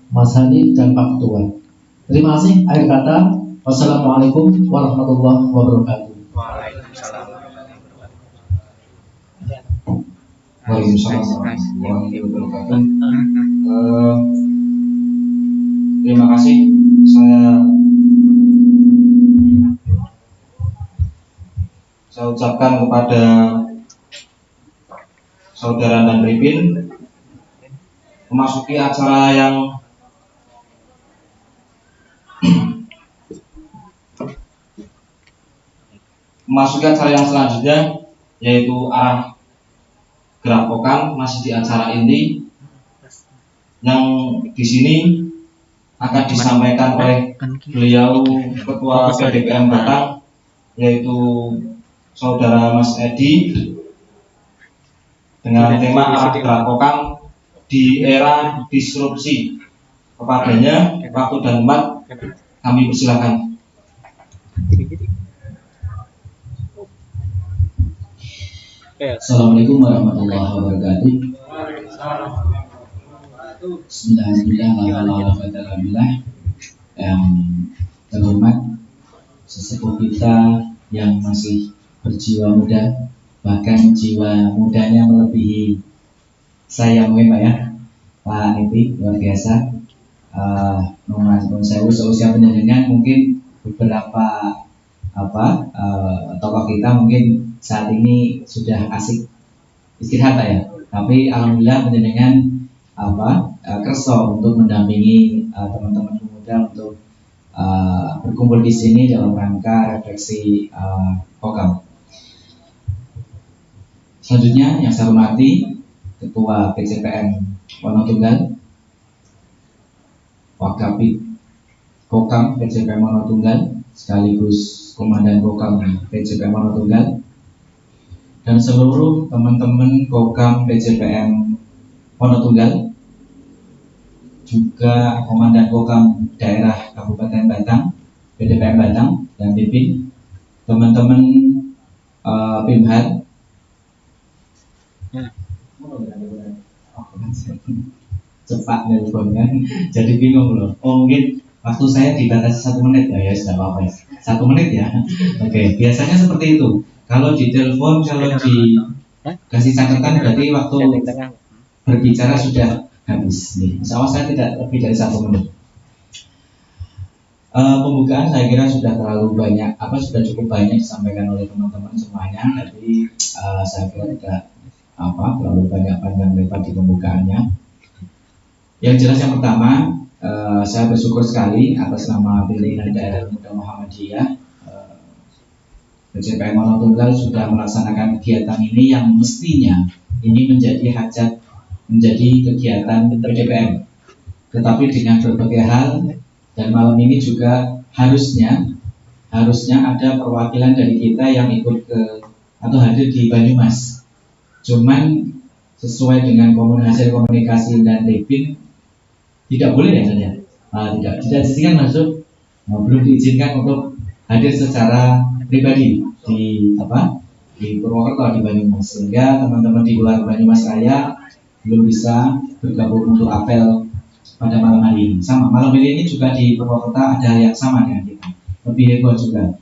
Mas Hani, dan Pak Ketua. Terima kasih. Akhir kata, wassalamualaikum warahmatullahi wabarakatuh. Waalaikumsalam warahmatullahi wabarakatuh. Terima kasih. Saya ucapkan kepada saudara dan Ripin memasuki acara yang selanjutnya, yaitu arah gerak-pokan, masih di acara inti yang di sini akan disampaikan oleh beliau Ketua PDPM Batang, yaitu Saudara Mas Edi, dengan tema arah gerak-pokan di era disrupsi. Kepadanya waktu dan tempat kami persilakan. Assalamualaikum warahmatullahi wabarakatuh. Bismillahirrahmanirrahim. Yang terhormat sesepuh kita yang masih berjiwa muda, bahkan jiwa mudanya melebihi saya mungkin Pak ya, Pak Epi, luar biasa. Saya usia penjenengan mungkin beberapa tokoh kita mungkin saat ini sudah asik istirahat ya, tapi alhamdulillah penjenengan kerso untuk mendampingi teman-teman pemuda untuk berkumpul di sini dalam rangka refleksi program. Selanjutnya yang saya hormati Ketua PCPM Wonotunggal, Wakapit Kokam PCPM Monotunggal sekaligus Komandan Kokam PCPM Monotunggal, dan seluruh teman-teman Kokam PCPM Monotunggal, juga Komandan Kokam Daerah Kabupaten Batang, PDPM Batang, dan Pipin, teman-teman Pimhar, cepat nelponnya, jadi bingung loh. Oh mungkin waktu saya dibatasi 1 menit ya, sudah apa-apa. 1 menit ya. Oke, biasanya seperti itu. Kalau di telepon, kalau dikasih catatan berarti waktu berbicara sudah habis. Insya Allah saya tidak lebih dari 1 menit. Pembukaan saya kira sudah terlalu banyak, sudah cukup banyak disampaikan oleh teman-teman semuanya. Jadi saya kira tidak terlalu banyak panjang lebar di pembukaannya. Yang jelas yang pertama, saya bersyukur sekali atas nama pimpinan daerah Muda Muhammadiyah. PCPM Monotunggal sudah melaksanakan kegiatan ini yang mestinya ini menjadi hajat, menjadi kegiatan PDPM. Tetapi dengan berbagai hal, dan malam ini juga harusnya ada perwakilan dari kita yang ikut atau hadir di Banyumas. Cuman sesuai dengan hasil komunikasi dan taping tidak boleh ya saja. Tidak diizinkan masuk, belum diizinkan untuk hadir secara pribadi di Purwokerto, di Banyumas, sehingga teman-teman di luar Banyumas Raya belum bisa bergabung untuk apel pada malam hari ini. Sama malam ini juga di Purwokerto ada yang sama dengan kita, lebih heboh juga.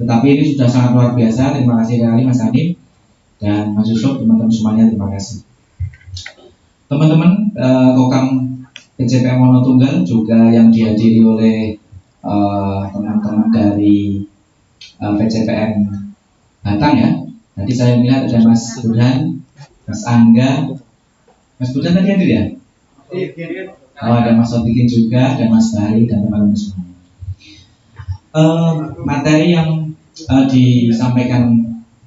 Tetapi ini sudah sangat luar biasa. Terima kasih sekali Mas Hanif dan Mas Yusuf, teman-teman semuanya, terima kasih. Teman-teman Kokam PCPM Monotunggal juga yang dihadiri oleh teman-teman dari PCPM Batang ya. Tadi saya melihat ada Mas Burhan, Mas Angga, Mas Burhan tadi hadir ya? Ada Mas Sotikin juga, dan Mas Bahari dan teman-teman semuanya. Materi yang disampaikan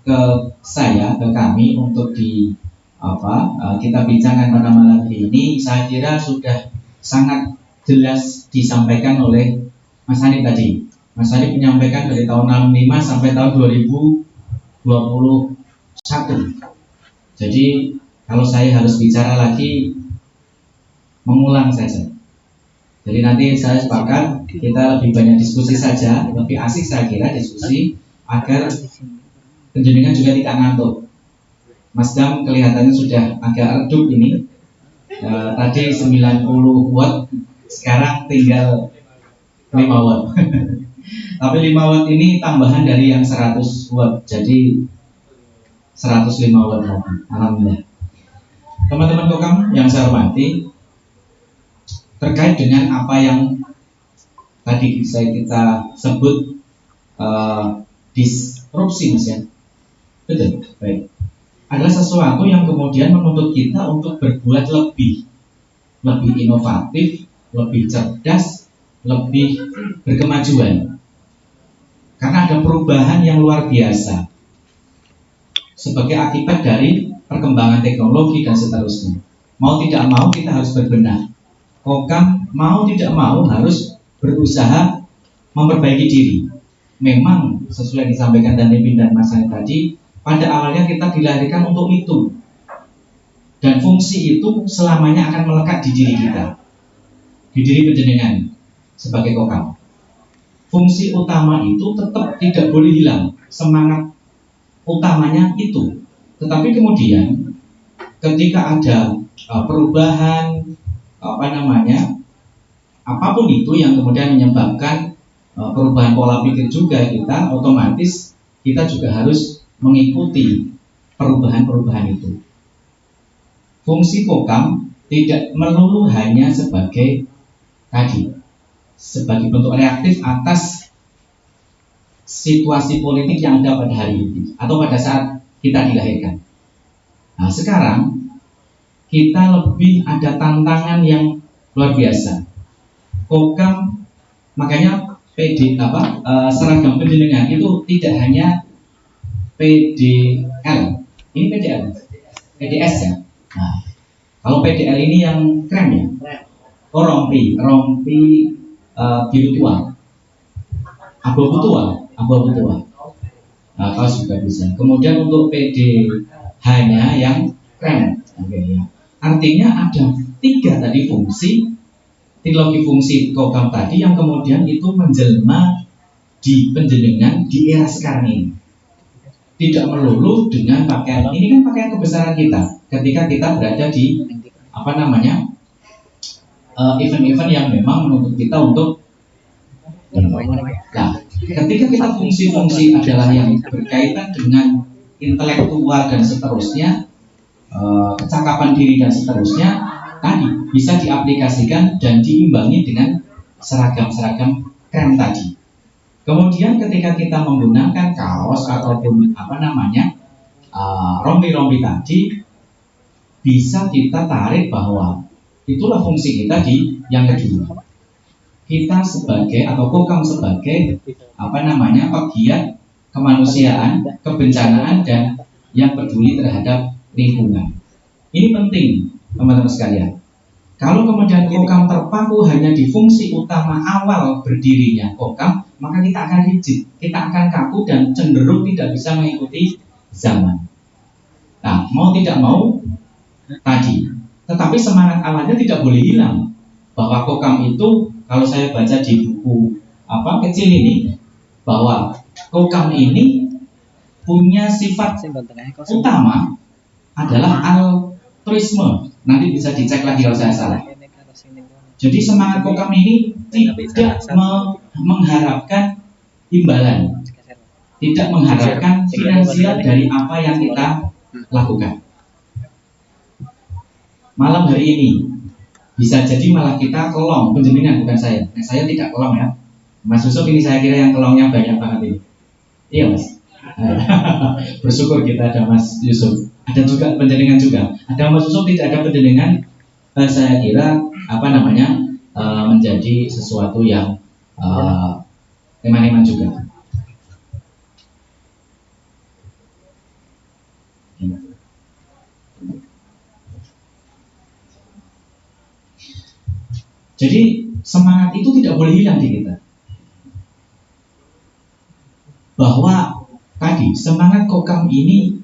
ke saya, ke kami untuk kita bincangkan pada malam hari ini, saya kira sudah sangat jelas disampaikan oleh Mas Hanif tadi. Mas Hanif menyampaikan dari tahun 65 sampai tahun 2021. Jadi kalau saya harus bicara lagi, mengulang saja. Jadi nanti saya sepakat kita lebih banyak diskusi saja, lebih asik saya kira diskusi, agar penjenengan juga tidak ngantuk. Mas Dam kelihatannya sudah agak redup ini. Tadi 90 watt, sekarang tinggal 5 watt. Tapi 5 watt ini tambahan dari yang 100 watt, jadi 105 watt lagi. Alhamdulillah. Teman-teman Kokam yang saya hormati, terkait dengan apa yang tadi kita sebut disrupsi, Mas ya. Betul, baik. Adalah sesuatu yang kemudian menuntut kita untuk berbuat lebih inovatif, lebih cerdas, lebih berkemajuan. Karena ada perubahan yang luar biasa sebagai akibat dari perkembangan teknologi dan seterusnya. Mau tidak mau kita harus berbenah. Kokam mau tidak mau harus berusaha memperbaiki diri. Memang sesuai yang disampaikan dan Nepin dan Mas Hanif tadi, pada awalnya kita dilahirkan untuk itu, dan fungsi itu selamanya akan melekat di diri kita, di diri penjenengan sebagai Kokam. Fungsi utama itu tetap tidak boleh hilang, semangat utamanya itu. Tetapi kemudian ketika ada perubahan apapun itu yang kemudian menyebabkan perubahan pola pikir juga, kita otomatis kita juga harus mengikuti perubahan-perubahan itu. Fungsi Kokam tidak melulu hanya sebagai bentuk reaktif atas situasi politik yang ada pada hari ini atau pada saat kita dilahirkan. Nah, sekarang kita lebih ada tantangan yang luar biasa. Kokam, makanya seragam penjenengan itu tidak hanya PDL, ini PDS ya. Nah, kalau PDL ini yang krem ya, rompi biru tua, abu-abu tua. Nah, kaos juga bisa. Kemudian untuk PDH-nya yang krem. Oke, ya. Artinya ada 3 tadi fungsi, trilogi fungsi kokam tadi yang kemudian itu menjelma di penjenengan di era sekarang ini. Tidak melulu dengan pakaian. Ini kan pakaian kebesaran kita ketika kita berada di event-event yang memang menuntut kita untuk nah, ketika kita fungsi-fungsi adalah yang berkaitan dengan intelektual dan seterusnya, kecakapan diri dan seterusnya, tadi bisa diaplikasikan dan diimbangi dengan seragam-seragam krem tadi. Kemudian ketika kita menggunakan kaos ataupun rompi-rompi tadi, bisa kita tarik bahwa itulah fungsi kita di yang kedua. Kita sebagai atau kokam sebagai pegiat kemanusiaan, kebencanaan dan yang peduli terhadap lingkungan. Ini penting, teman-teman sekalian. Kalau kemudian kokam terpaku hanya di fungsi utama awal berdirinya kokam, maka kita akan rigid, kita akan kaku dan cenderung tidak bisa mengikuti zaman. Nah, mau tidak mau tadi, tetapi semangat awalnya tidak boleh hilang. Bahwa kokam itu, kalau saya baca di buku kecil ini, bahwa kokam ini punya sifat utama adalah altruisme. Nanti bisa dicek lagi kalau saya salah. Jadi semangat kokam ini tidak mengharapkan imbalan, tidak mengharapkan finansial dari apa yang kita lakukan. Malam hari ini bisa jadi malah kita kelong, penjeminan bukan saya. Saya tidak kelong ya. Mas Yusuf ini saya kira yang kelongnya banyak banget ini. Iya Mas. Bersyukur kita ada Mas Yusuf. Ada juga penjenengan juga. Ada Mas Yusuf, tidak ada penjenengan. Saya kira menjadi sesuatu yang eman-eman juga. Jadi semangat itu tidak boleh hilang di kita. Bahwa tadi semangat kokam ini,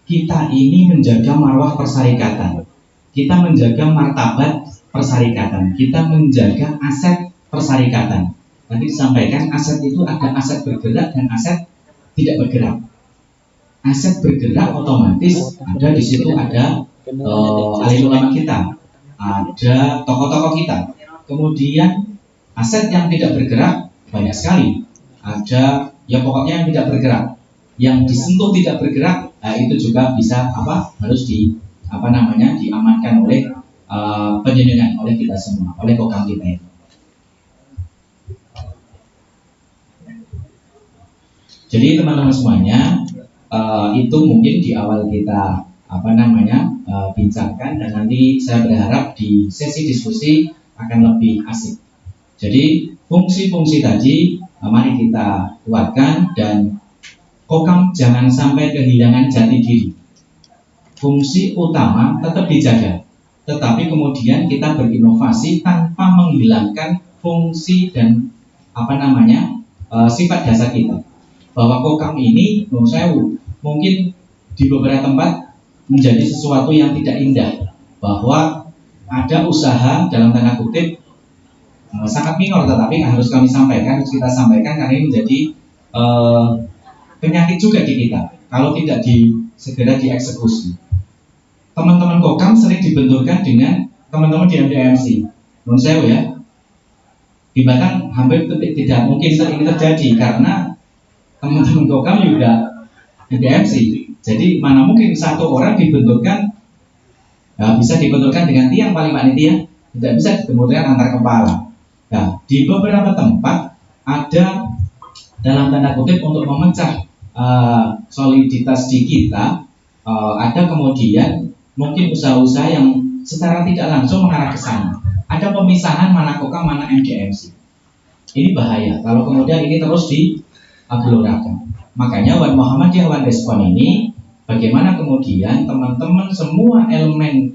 kita ini menjaga marwah persyarikatan, kita menjaga martabat persyarikatan, kita menjaga aset persyarikatan. Tadi disampaikan aset itu ada aset bergerak dan aset tidak bergerak. Aset bergerak otomatis ada di situ, ada alim ulama kita, ada tokoh-tokoh kita. Kemudian aset yang tidak bergerak banyak sekali. Ada ya pokoknya yang tidak bergerak, yang disentuh tidak bergerak, itu juga bisa harus diamankan oleh penjenengan, oleh kita semua, oleh kokam kita itu. Jadi teman-teman semuanya, itu mungkin di awal kita bincangkan, dan nanti saya berharap di sesi diskusi akan lebih asik. Jadi fungsi-fungsi tadi mari kita kuatkan, dan kokam jangan sampai kehilangan jati diri. Fungsi utama tetap dijaga, tetapi kemudian kita berinovasi tanpa menghilangkan fungsi dan sifat dasar kita. Bahwa kokam ini menurut saya mungkin di beberapa tempat menjadi sesuatu yang tidak indah, bahwa ada usaha dalam tanda kutip sangat minor, tetapi harus kami sampaikan, harus kita sampaikan, karena ini menjadi penyakit juga di kita kalau tidak segera dieksekusi. Teman-teman kokam sering dibenturkan dengan teman-teman di MDMC. Menurut saya ya, di Batang hampir tidak mungkin ini terjadi, karena teman-teman kokam juga MDMC. Jadi mana mungkin satu orang dibenturkan, bisa dibenturkan dengan tiang paling panitia, tidak bisa dibenturkan antar kepala. Nah, di beberapa tempat ada dalam tanda kutip untuk memecah soliditas di kita, ada kemudian mungkin usaha-usaha yang secara tidak langsung mengarah ke sana. Ada pemisahan mana kokam, mana MDMC. Ini bahaya kalau kemudian ini terus digelorkan. Makanya Wan Muhammadiyah Wan Respon ini, bagaimana kemudian teman-teman semua elemen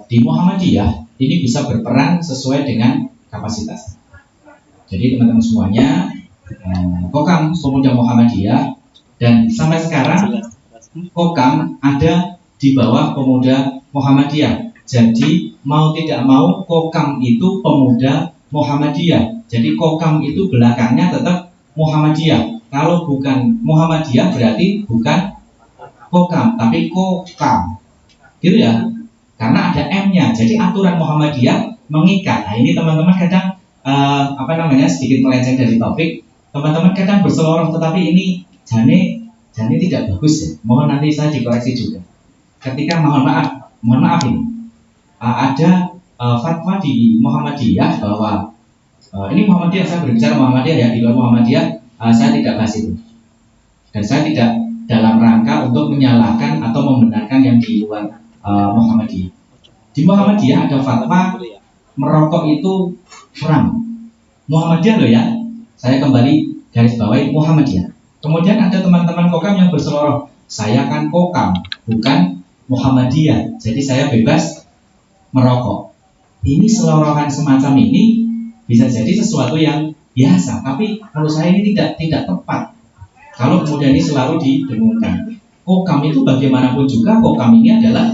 di Muhammadiyah ini bisa berperan sesuai dengan kapasitas. Jadi teman-teman semuanya, Kokam Pemuda Muhammadiyah, dan sampai sekarang Kokam ada di bawah Pemuda Muhammadiyah. Jadi mau tidak mau Kokam itu Pemuda Muhammadiyah. Jadi Kokam itu belakangnya tetap Muhammadiyah. Kalau bukan Muhammadiyah berarti bukan Kokam, tapi Kokam, gitu ya. Karena ada M-nya. Jadi aturan Muhammadiyah mengikat. Nah ini teman-teman kadang sedikit melenceng dari topik. Teman-teman kadang berseloroh, tetapi ini jane tidak bagus ya. Mohon nanti saya dikoreksi juga. Ketika mohon maaf ini ada fatwa di Muhammadiyah bahwa ini Muhammadiyah, saya berbicara Muhammadiyah ya, di luar Muhammadiyah saya tidak bahas itu. Dan saya tidak dalam rangka untuk menyalahkan atau membenarkan yang di luar Muhammadiyah. Di Muhammadiyah ada fatwa merokok itu haram. Muhammadiyah loh ya. Saya kembali garis bawahi Muhammadiyah. Kemudian ada teman-teman Kokam yang berseloroh, saya kan Kokam, bukan Muhammadiyah. Jadi saya bebas merokok. Ini selorohan semacam ini bisa jadi sesuatu yang biasa, tapi kalau saya ini tidak tepat. Kalau kemudian ini selalu didengungkan. Kokam itu bagaimanapun juga Kokam ini adalah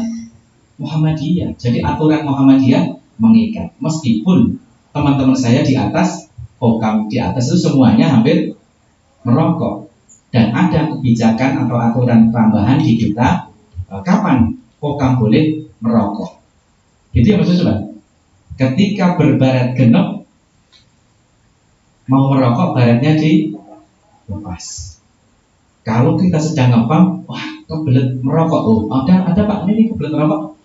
Muhammadiyah. Jadi aturan Muhammadiyah mengikat. Meskipun teman-teman saya di atas, Kokam di atas itu semuanya hampir merokok. Dan ada kebijakan atau aturan tambahan di kita kapan Kokam boleh merokok. Itu yang maksudnya. Ketika berbaret genep mau merokok, baretnya dilepas. Kalau kita sedang ngepam, wah kebelet merokok. Oh, ada Pak, ini kebelet merokok.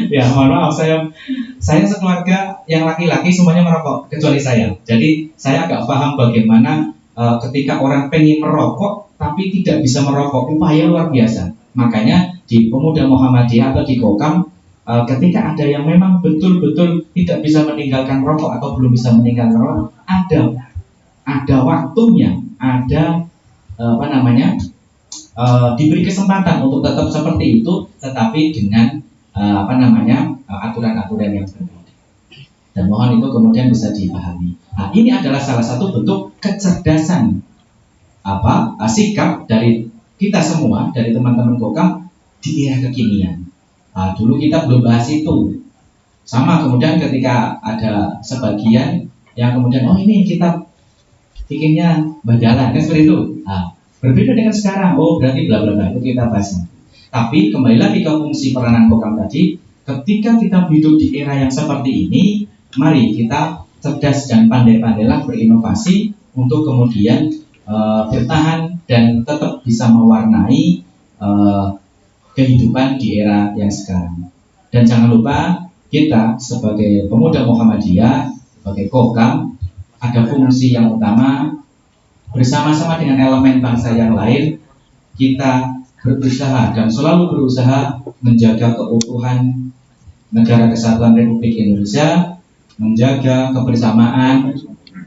Ya mohon maaf, saya sekeluarga yang laki-laki semuanya merokok kecuali saya. Jadi saya agak paham bagaimana ketika orang pengen merokok tapi tidak bisa merokok, upaya luar biasa. Makanya di Pemuda Muhammadiyah atau di Kokam, ketika ada yang memang betul-betul tidak bisa meninggalkan rokok atau belum bisa meninggalkan rokok, ada waktunya, ada diberi kesempatan untuk tetap seperti itu, tetapi dengan aturan-aturan yang berbeda. Dan mohon itu kemudian bisa dipahami. Nah, ini adalah salah satu bentuk kecerdasan sikap dari kita semua, dari teman-teman Kokam di era kekinian. Nah, dulu kita belum bahas itu. Sama kemudian ketika ada sebagian yang kemudian ini kita bikinnya badalan, kan seperti itu. Nah, berbeda dengan sekarang. Oh berarti bla bla bla, itu kita bahas. Tapi kembali lagi ke fungsi peranan Kokam tadi. Ketika kita hidup di era yang seperti ini, mari kita cerdas dan pandai-pandailah berinovasi untuk kemudian bertahan dan tetap bisa mewarnai kehidupan di era yang sekarang. Dan jangan lupa kita sebagai pemuda Muhammadiyah, sebagai Kokam, ada fungsi yang utama bersama-sama dengan elemen bangsa yang lain. Kita berusaha dan selalu berusaha menjaga keutuhan Negara Kesatuan Republik Indonesia, menjaga kebersamaan,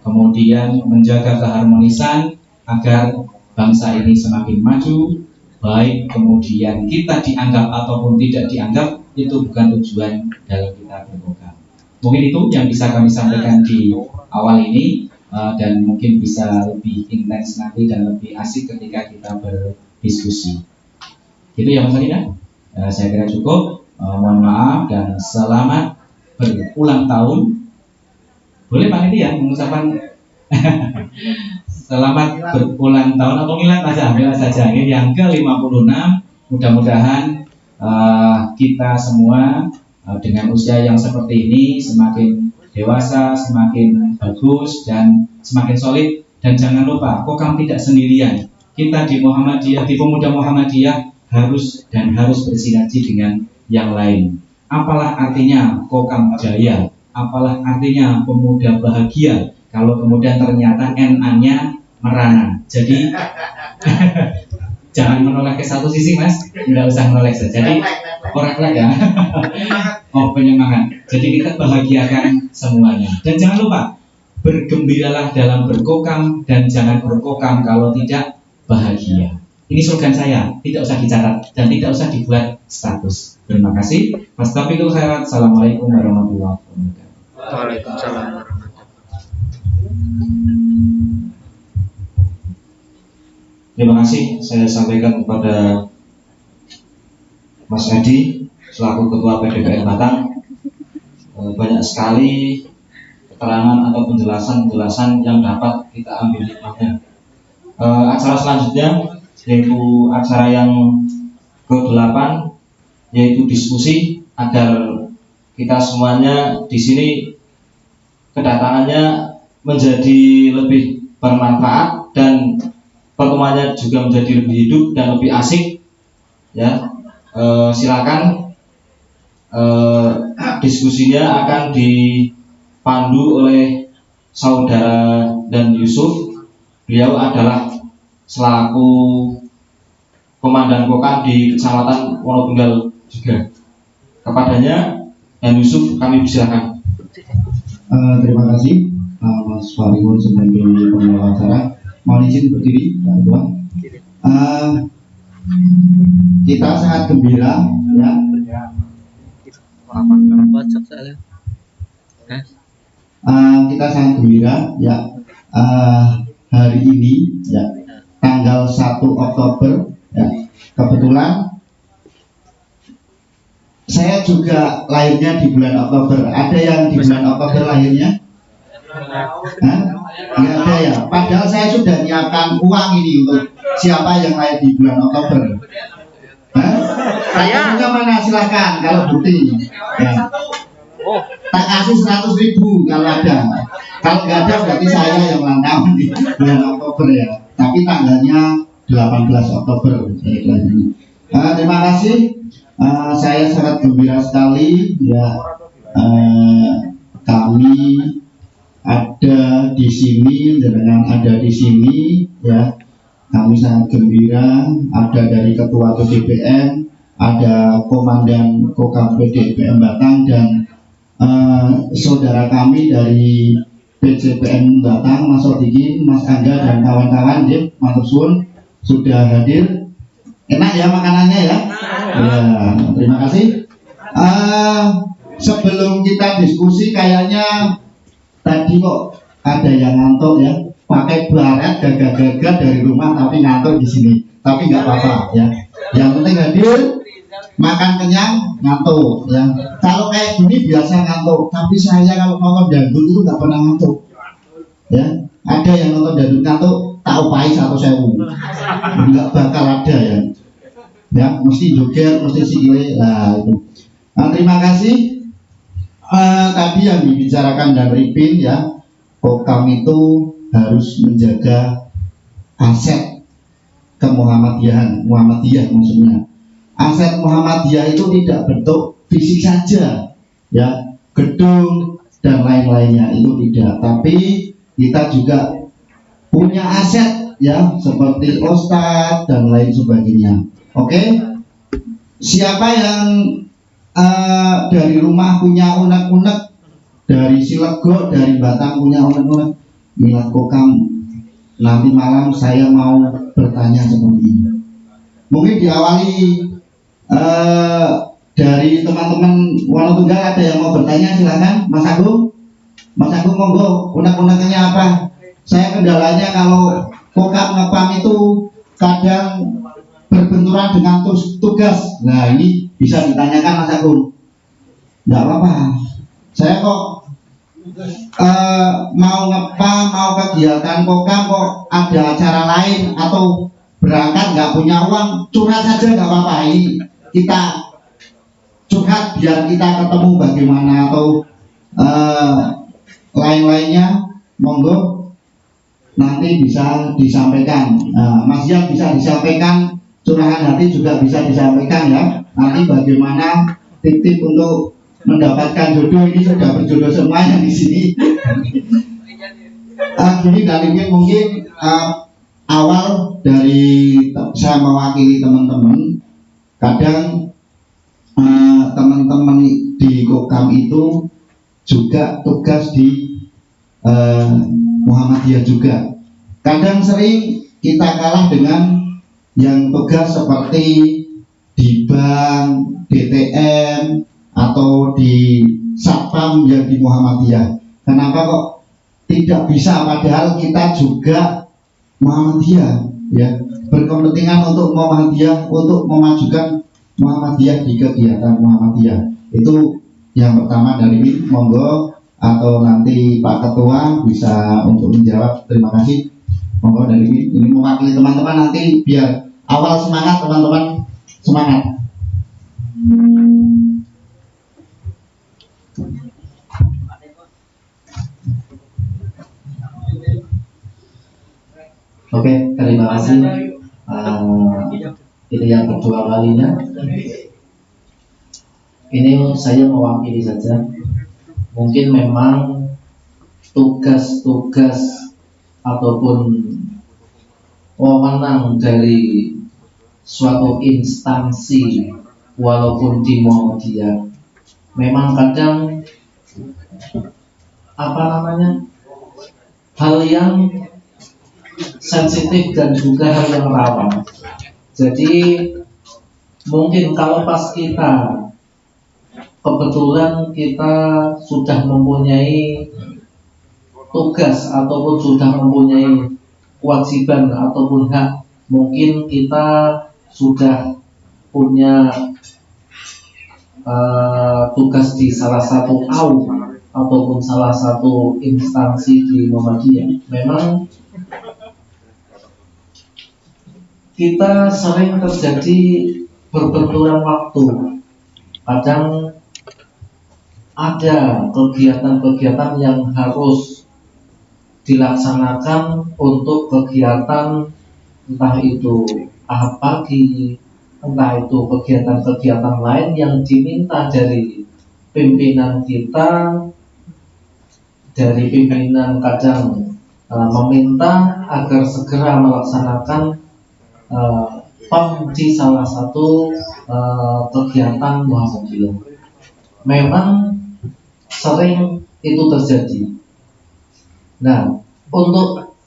kemudian menjaga keharmonisan agar bangsa ini semakin maju. Baik kemudian kita dianggap ataupun tidak dianggap, itu bukan tujuan dalam kita berprogram. Mungkin itu yang bisa kami sampaikan di awal ini, dan mungkin bisa lebih intens nanti dan lebih asik ketika kita berdiskusi. Itu ya Mas Alina. Saya kira cukup. Mohon maaf dan selamat berulang tahun. Boleh Pak Nidi ya mengucapkan selamat berulang tahun atau milah saja. Ini yang ke-56. Mudah-mudahan kita semua dengan usia yang seperti ini semakin dewasa, semakin bagus dan semakin solid. Dan jangan lupa, Kokam tidak sendirian. Kita di Muhammadiyah, di Pemuda Muhammadiyah harus bersinergi dengan yang lain. Apalah artinya Kokam Jaya? Apalah artinya pemuda bahagia kalau kemudian ternyata NA-nya merana? Jadi jangan menolak ke satu sisi Mas, tidak usah menolak saja. Jadi orang ya. Oh penyemangat. Jadi kita bahagiakan semuanya. Dan jangan lupa bergembiralah dalam berkokam dan jangan berkokam kalau tidak bahagia. Ini slogan saya, tidak usah dicatat dan tidak usah dibuat status. Terima kasih. Fastabiqul khairat. Assalamualaikum warahmatullahi wabarakatuh. Waalaikumsalam warahmatullahi Terima kasih saya sampaikan kepada Mas Edi selaku Ketua PDPM Batang. Banyak sekali keterangan atau penjelasan yang dapat kita ambil hikmahnya. Acara selanjutnya yaitu acara yang ke-8, yaitu diskusi agar kita semuanya di sini kedatangannya menjadi lebih bermanfaat dan pertemuannya juga menjadi lebih hidup dan lebih asik. Ya, silakan diskusinya akan dipandu oleh saudara dan Yusuf. Beliau adalah selaku komandan Kokam di Kecamatan Wonotunggal juga. Kepadanya dan Yusuf kami persilakan. Terima kasih Mas Farihun sebagai pengelola acara. Mohon izin berdiri, Pak Ketua. Kita sangat gembira ya. Kita sangat gembira ya. Hari ini ya, tanggal 1 Oktober ya, kebetulan saya juga lahirnya di bulan Oktober. Ada yang di bulan Oktober lahirnya? Nggak ada ya. Padahal saya sudah nyiapkan uang ini untuk siapa yang lahir di bulan Oktober. Saya mana? Silakan kalau bukti. Ya. Tak kasih 100.000 kalau ada. Kalau nggak ada berarti saya yang ulang tahun di bulan Oktober ya. Tapi tanggalnya 18 Oktober saya lahirnya. Terima kasih. Saya sangat gembira sekali ya. Kami ada di sini, dengan ada di sini ya. Kami sangat gembira. Ada dari Ketua PDPM, ada Komandan Kokam PDPM Batang dan saudara kami dari PCPM Batang, Mas Odikin, Mas Angga dan kawan-kawan, ya, matur suwun sudah hadir. Enak ya makanannya ya. Ya, terima kasih. Sebelum kita diskusi, kayaknya tadi kok ada yang ngantuk ya, pakai baret gagah-gagah dari rumah tapi ngantuk di sini. Tapi nggak apa-apa ya. Yang penting hadir, makan kenyang, ngantuk ya. Kalau kayak gini biasa ngantuk, tapi saya kalau nonton dangdut itu nggak pernah ngantuk ya. Ada yang nonton dangdut ngantuk, tak upahi 1.000, nggak bakal ada ya. Ya, mesti joget, mesti sikile. Nah itu. Terima kasih. Tadi yang dibicarakan dari Pin ya, Kokam itu harus menjaga aset kemuhammadiyahan, Muhammadiyah maksudnya. Aset Muhammadiyah itu tidak bentuk fisik saja ya, gedung dan lain-lainnya itu tidak, tapi kita juga punya aset ya, seperti ustadz dan lain sebagainya. Oke, siapa yang dari rumah punya unek-unek, dari Cilego, dari Batang punya unek-unek milad Kokam, nanti malam saya mau bertanya seperti ini. Mungkin diawali dari teman-teman Wonotunggal, ada yang mau bertanya, silakan. Mas Agung, Mas Agung monggo, unek-uneknya apa? Saya kendalanya kalau Kokam ngepam itu kadang berbenturan dengan tugas. Nah ini bisa ditanyakan Mas Agung. Nggak apa-apa. Saya kok mau ngepam, mau kegiatan Kokam kok ada acara lain atau berangkat nggak punya uang, curhat saja nggak apa-apa. Ini kita curhat biar kita ketemu bagaimana atau lain-lainnya, monggo nanti bisa disampaikan. Mas Yan bisa disampaikan, curahan hati juga bisa disampaikan ya. Nanti bagaimana tip-tip untuk mendapatkan jodoh, ini sudah berjodoh semua yang di sini. Gini dari mungkin awal dari saya mewakili teman-teman. Kadang teman-teman di Kokam itu juga tugas di Muhammadiyah juga. Kadang sering kita kalah dengan yang tugas seperti di bank, BTN, atau di Satpam yang di Muhammadiyah. Kenapa kok tidak bisa, padahal kita juga Muhammadiyah, ya, berkepentingan untuk Muhammadiyah, untuk memajukan Muhammadiyah di kegiatan Muhammadiyah. Itu yang pertama dari monggo, atau nanti Pak Ketua bisa untuk menjawab. Terima kasih. Monggo dari ini mewakili teman-teman, nanti biar awal semangat teman-teman, semangat. Oke, terima kasih. Ini yang kedua kalinya. Ini saya mewakili saja. Mungkin memang tugas-tugas ataupun wewenang dari suatu instansi walaupun di Muhammadiyah memang kadang hal yang sensitif dan juga hal yang rawan. Jadi mungkin kalau pas kita kebetulan kita sudah mempunyai tugas ataupun sudah mempunyai kewajiban ataupun hak, mungkin kita sudah punya tugas di salah satu AUM ataupun salah satu instansi di Muhammadiyah. Memang kita sering terjadi berbenturan waktu. Kadang ada kegiatan-kegiatan yang harus dilaksanakan untuk kegiatan, entah itu ahad pagi, entah itu kegiatan-kegiatan lain yang diminta dari pimpinan kita, dari pimpinan kadang meminta agar segera melaksanakan PAM di salah satu kegiatan Muhammadiyah. Memang sering itu terjadi. Nah, untuk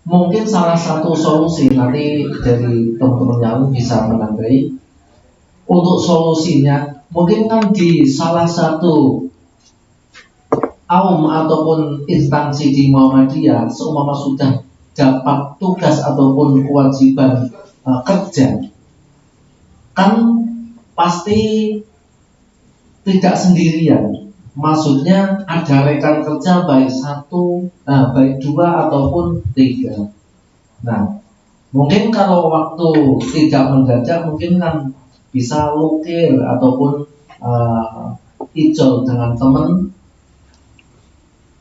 mungkin salah satu solusi, nanti dari teman-teman yang bisa menanggapi. Untuk solusinya, mungkin kan di salah satu AUM ataupun instansi di Muhammadiyah, seumpama sudah dapat tugas ataupun kewajiban kerja, kan pasti tidak sendirian. Maksudnya ada rekan kerja baik satu, baik dua ataupun tiga. Nah, mungkin kalau waktu tidak mendadak, mungkin kan bisa lukir ataupun ijol dengan teman,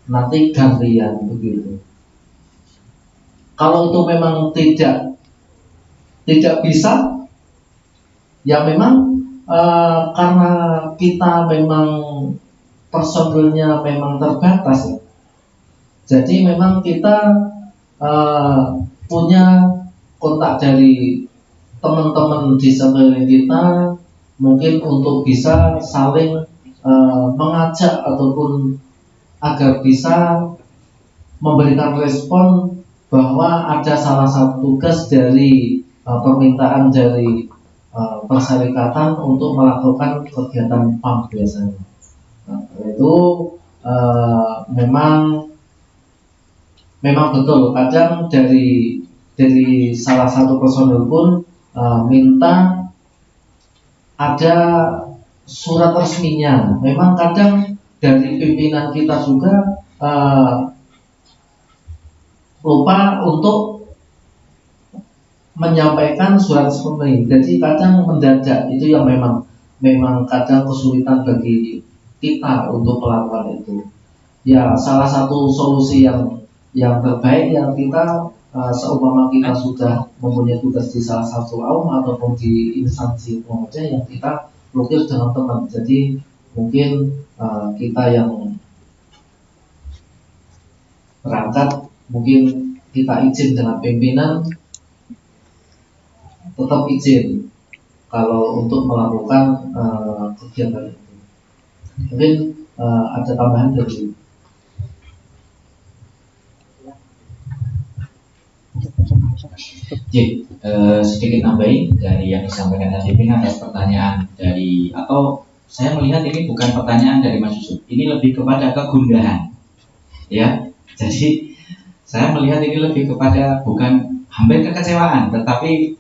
nanti gantian begitu. Kalau itu memang tidak bisa, ya memang karena kita memang personilnya memang terbatas, ya. Jadi memang kita punya kontak dari teman-teman di sekeliling kita, mungkin untuk bisa saling mengajak ataupun agar bisa memberikan respon bahwa ada salah satu tugas dari permintaan dari perserikatan untuk melakukan kegiatan PAM biasanya. Nah, itu memang betul. Kadang dari salah satu personil pun minta ada surat resminya. Memang kadang dari pimpinan kita juga lupa untuk menyampaikan surat resmi. Jadi kadang mendadak, itu yang memang kadang kesulitan bagi kita untuk melakukan itu. Ya, salah satu solusi yang terbaik yang kita seumpama kita sudah mempunyai tugas di salah satu AUM ataupun di instansi Muhammadiyah, yang kita lukir dengan teman. Jadi mungkin kita yang berangkat, mungkin kita izin dengan pimpinan, tetap izin kalau untuk melakukan kegiatan itu. Mungkin ada tambahan dari Sedikit nambahin dari yang disampaikan tadi atas pertanyaan dari, atau saya melihat ini bukan pertanyaan dari Mas Yusuf, ini lebih kepada kegundahan, ya. Jadi saya melihat ini lebih kepada bukan hampir kekecewaan, tetapi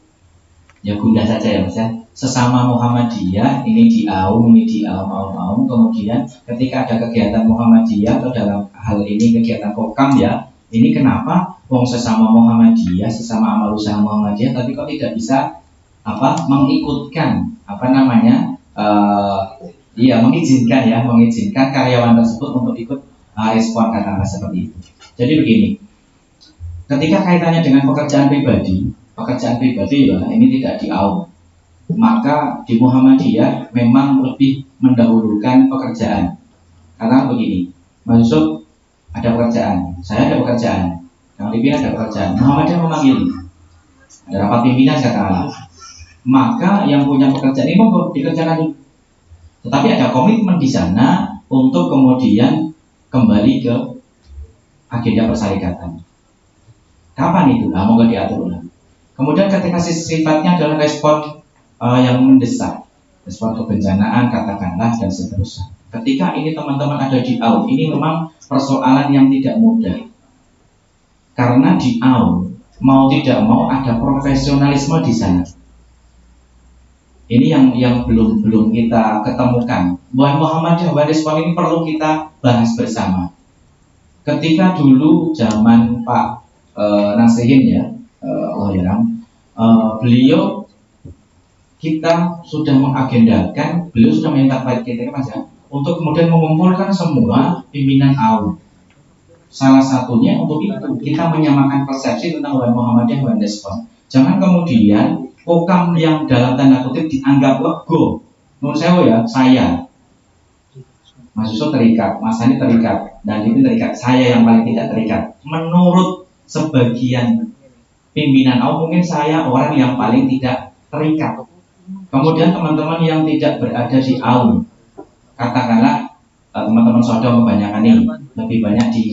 ya gundah saja ya Mas ya. Sesama Muhammadiyah ini di aum, kemudian ketika ada kegiatan Muhammadiyah atau dalam hal ini kegiatan kokam ya, ini kenapa wong sesama Muhammadiyah, sesama amal usaha Muhammadiyah, tapi kok tidak bisa mengikutkan mengizinkan karyawan tersebut untuk ikut respon katakanlah seperti itu. Jadi begini, ketika kaitannya dengan pekerjaan pribadi ya ini tidak di aum, maka di Muhammadiyah memang lebih mendahulukan pekerjaan. Karena begini, Mas Yusuf ada pekerjaan, saya ada pekerjaan, Kang Lipin ada pekerjaan, Muhammadiyah memanggil, ada rapat pimpinan katakanlah, maka yang punya pekerjaan ini mau dikerjakan, tetapi ada komitmen di sana untuk kemudian kembali ke agenda persyarikatan. Kapan itu? Nah, moga diatur ulang. Kemudian ketika sifatnya adalah respon yang mendesak, respon kebencanaan katakanlah dan seterusnya. Ketika ini teman-teman ada di AUM, ini memang persoalan yang tidak mudah. Karena di AUM mau tidak mau ada profesionalisme di sana. Ini yang belum kita ketemukan. Buat Muhammadiyah respon ini perlu kita bahas bersama. Ketika dulu zaman Pak Nasihin ya, beliau kita sudah mengagendakan, beliau sudah minta kita Mas ya, untuk kemudian mengumpulkan semua pimpinan AUM. Salah satunya untuk itu kita menyamakan persepsi tentang Muhammadiyah dan respon. Jangan kemudian kokam yang dalam tanda kutip dianggap lego. Menurut saya Mas Yusuf terikat, Mas Hani terikat, dan itu terikat. Saya yang paling tidak terikat. Menurut sebagian pimpinan AUM mungkin saya orang yang paling tidak terikat. Kemudian teman-teman yang tidak berada di AUM, katakanlah teman-teman saudara kebanyakan ini lebih banyak di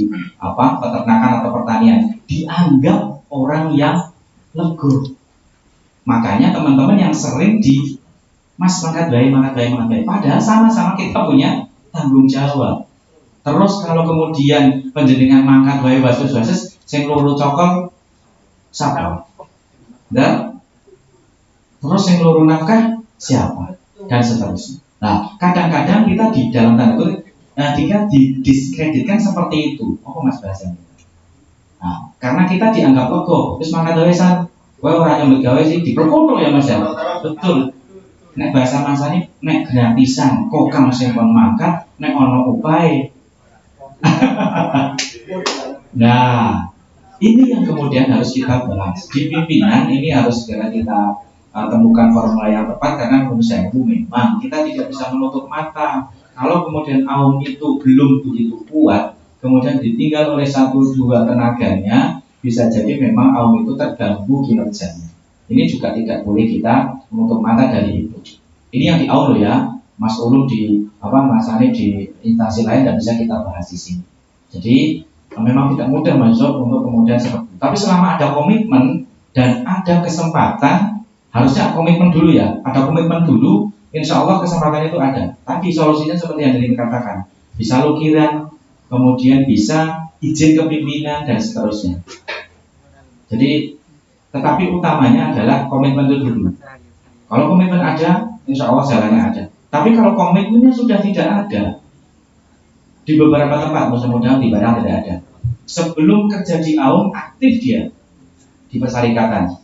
peternakan atau pertanian, dianggap orang yang lego. Makanya teman-teman yang sering di Mas mangkat baik, padahal sama-sama kita punya tanggung jawab. Terus kalau kemudian penjenengan mangkat baik wasus sing loro cokol siapa? Dan terus yang loro nafkah siapa? Dan seterusnya. Nah, kadang-kadang kita di dalam tanda kutip kita didiskreditkan seperti itu. Oh Mas bahasanya. Nah, karena kita dianggap lego, terus mangkat baik orang yang bergawe sih diperkoto ya Mas ya. Betul. Nek bahasa Mas ini nek gratisan kokam sing kon mangkat nek ono upahe. Nah, ini yang kemudian harus kita bahas. Di pimpinan ini harus segera kita temukan formula yang tepat, karena menurut saya memang kita tidak bisa menutup mata. Kalau kemudian AUM itu belum begitu kuat, kemudian ditinggal oleh 1-2 tenaganya, bisa jadi memang AUM itu terganggu kinerjanya. Ini juga tidak boleh kita menutup mata dari itu. Ini yang di AUM loh ya, Mas Ulu di Mas Ani di instansi lain dan bisa kita bahas di sini. Jadi memang tidak mudah Mas untuk kemudian seperti itu. Tapi selama ada komitmen dan ada kesempatan, harusnya komitmen dulu ya. Ada komitmen dulu, insya Allah kesempatan itu ada. Tapi solusinya seperti yang tadi dikatakan, bisa lukiran, kemudian bisa izin kepimpinan dan seterusnya. Jadi, tetapi utamanya adalah komitmen itu dulu. Kalau komitmen ada, insya Allah jalannya ada. Tapi kalau komitmennya sudah tidak ada, di beberapa tempat, mudah-mudahan di Padang tidak ada. Sebelum kerja di AUM, aktif dia di persyarikatan,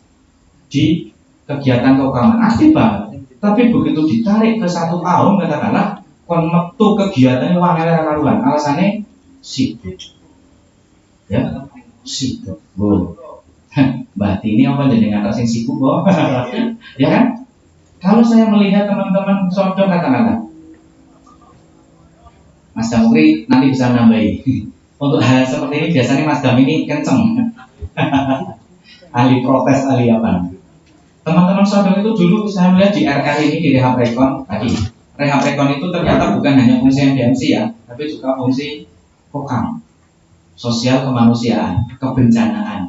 di kegiatan keukaman, aktif banget. Tapi begitu ditarik ke satu AUM, katakanlah kon metu kegiatannya wangel karuan, alasannya sibuk. Ya, sibuk. Berarti ini apa jenengan sing sibuk kok? Ya kan? Kalau saya melihat teman-teman saudara katakanlah, Mas Damri nanti bisa nambahi. Untuk hal seperti ini biasanya Mas Dam ini kenceng. Ahli protes, ahli apa? Teman-teman saudara itu dulu saya melihat di RR ini di Rehab Rekon tadi. Rehab Rekon itu ternyata bukan hanya fungsi MDMC ya, tapi juga fungsi kokam, sosial kemanusiaan, kebencanaan.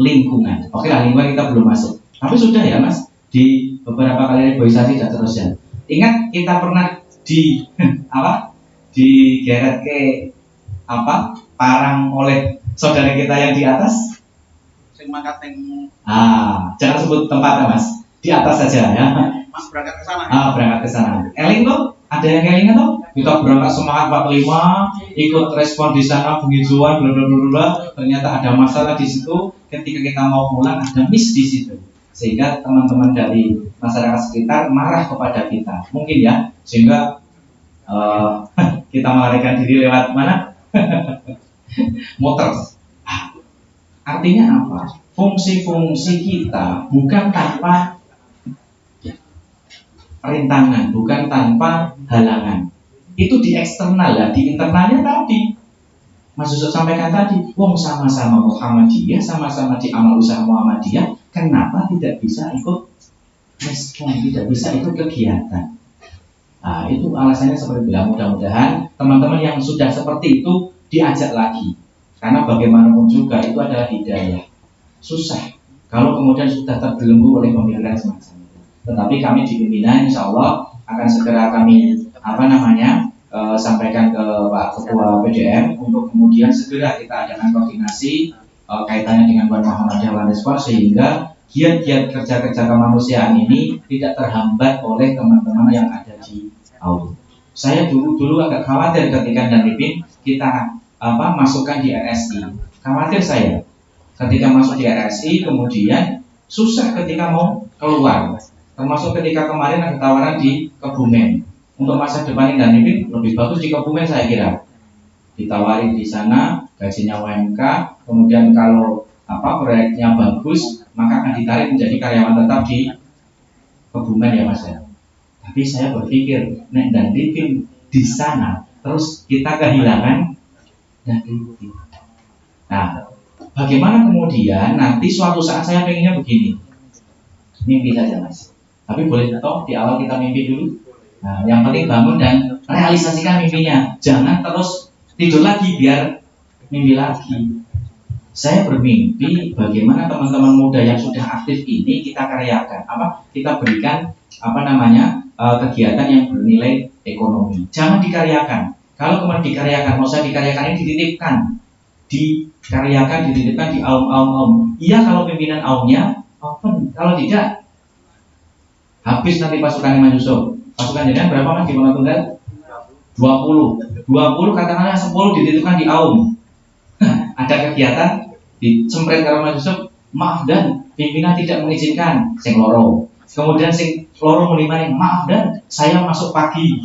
lingkungan. Oke lah, lingkungan kita belum masuk, tapi sudah ya Mas, di beberapa kali reboisasi dan seterusnya. Ingat kita pernah di apa? Digeret ke apa? Parang oleh saudara kita yang di atas. Sing mangkat ning Jangan sebut tempat ya Mas, di atas saja ya. Mas berangkat ke sana. Berangkat ke sana. Eling tuh, ada yang eling tuh? Kita berangkat semangat 45, ikut respon di sana penghijauan, bla bla bla bla. Ternyata ada masalah di situ. Ketika kita mau pulang ada miss di situ, sehingga teman-teman dari masyarakat sekitar marah kepada kita. Mungkin ya, sehingga kita melarikan diri lewat mana? Motor. Artinya apa? Fungsi-fungsi kita bukan tanpa rintangan, bukan tanpa halangan. Itu di eksternal ya, di internalnya tadi Mas Yusuf sampaikan tadi, wong sama-sama Muhammadiyah, sama-sama di amal usaha Muhammadiyah, kenapa tidak bisa ikut respon, tidak bisa ikut kegiatan? Itu alasannya seperti bilang, mudah-mudahan teman-teman yang sudah seperti itu diajak lagi, karena bagaimanapun juga itu adalah hidayah. Susah kalau kemudian sudah terbelenggu oleh pemikiran semacam itu. Tetapi kami di pimpinan insya Allah akan segera kami sampaikan ke Pak Ketua PDM untuk kemudian segera kita adakan koordinasi kaitannya dengan Bulan Muhammadiyah One Respon, sehingga giat-giat kerja-kerja kemanusiaan ini tidak terhambat oleh teman-teman yang ada di AUD. Saya dulu agak khawatir ketika Danipin kita masukkan di RSI. Khawatir saya ketika masuk di RSI kemudian susah ketika mau keluar. Termasuk ketika kemarin ada tawaran di Kebumen. Untuk masa depan Danipin lebih bagus di Kebumen saya kira. Ditawari di sana, gajinya UMK, kemudian kalau proyeknya bagus, maka akan ditarik menjadi karyawan tetap di Kebumen ya Mas ya. Tapi saya berpikir, nek Danipin di sana, terus kita kehilangan Danipin. Nah, bagaimana kemudian nanti suatu saat saya pengennya begini, mimpi saja Mas. Tapi boleh toh di awal kita mimpi dulu. Nah, yang penting bangun dan realisasikan mimpinya. Jangan terus tidur lagi biar mimpi lagi. Saya bermimpi bagaimana teman-teman muda yang sudah aktif ini kita karyakan, kita berikan kegiatan yang bernilai ekonomi. Jangan dikaryakan. Kalau kemudian dikaryakan, mau saya dikaryakan ini dititipkan, dititipkan di aum. Iya kalau pimpinan aumnya open, kalau tidak habis nanti pasukan Mas Yusuf. Pasukan jenengan berapa Mas di Pondok Tunggal? 20 katakanlah 10 dititipkan di aum. Ada kegiatan dicempret karo Mas Yusuf, maaf dan pimpinan tidak mengizinkan sing loro. Kemudian sing loro muni maning, maaf dan saya masuk pagi.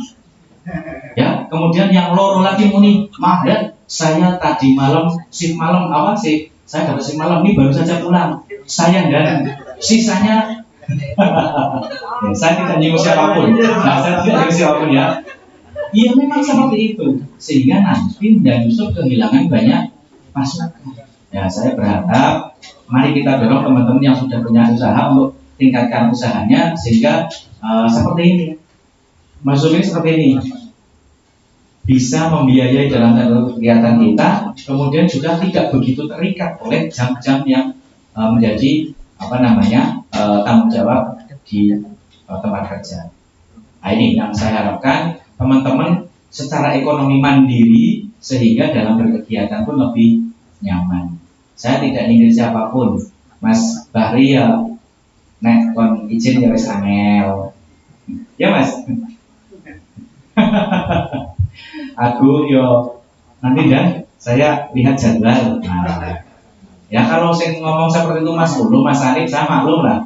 Ya, kemudian yang loro lagi muni, maaf dan saya tadi malam shift malam saya dapat shift malam ini baru saja pulang. Saya dan sisanya ya, saya tidak nyinggung siapapun. Saya tidak nyinggung siapapun ya. Iya memang seperti itu. Sehingga nanti dan Yusuf kehilangan banyak pasukan. Ya saya berharap mari kita dorong teman-teman yang sudah punya usaha untuk tingkatkan usahanya sehingga seperti ini. Mas Yusuf ini seperti ini. Bisa membiayai dalam kegiatan kita, kemudian juga tidak begitu terikat oleh jam-jam yang menjadi tanggung jawab di tempat kerja. Nah, ini yang saya harapkan teman-teman secara ekonomi mandiri sehingga dalam berkegiatan pun lebih nyaman. Saya tidak ingin siapapun, Mas Bahri ya, nek kon izin ya wis angel. Ya Mas. Aku yo nanti dan saya lihat jadwal. Nah, ya kalau saya ngomong seperti itu Mas Ulu, Mas Arif saya maklum lah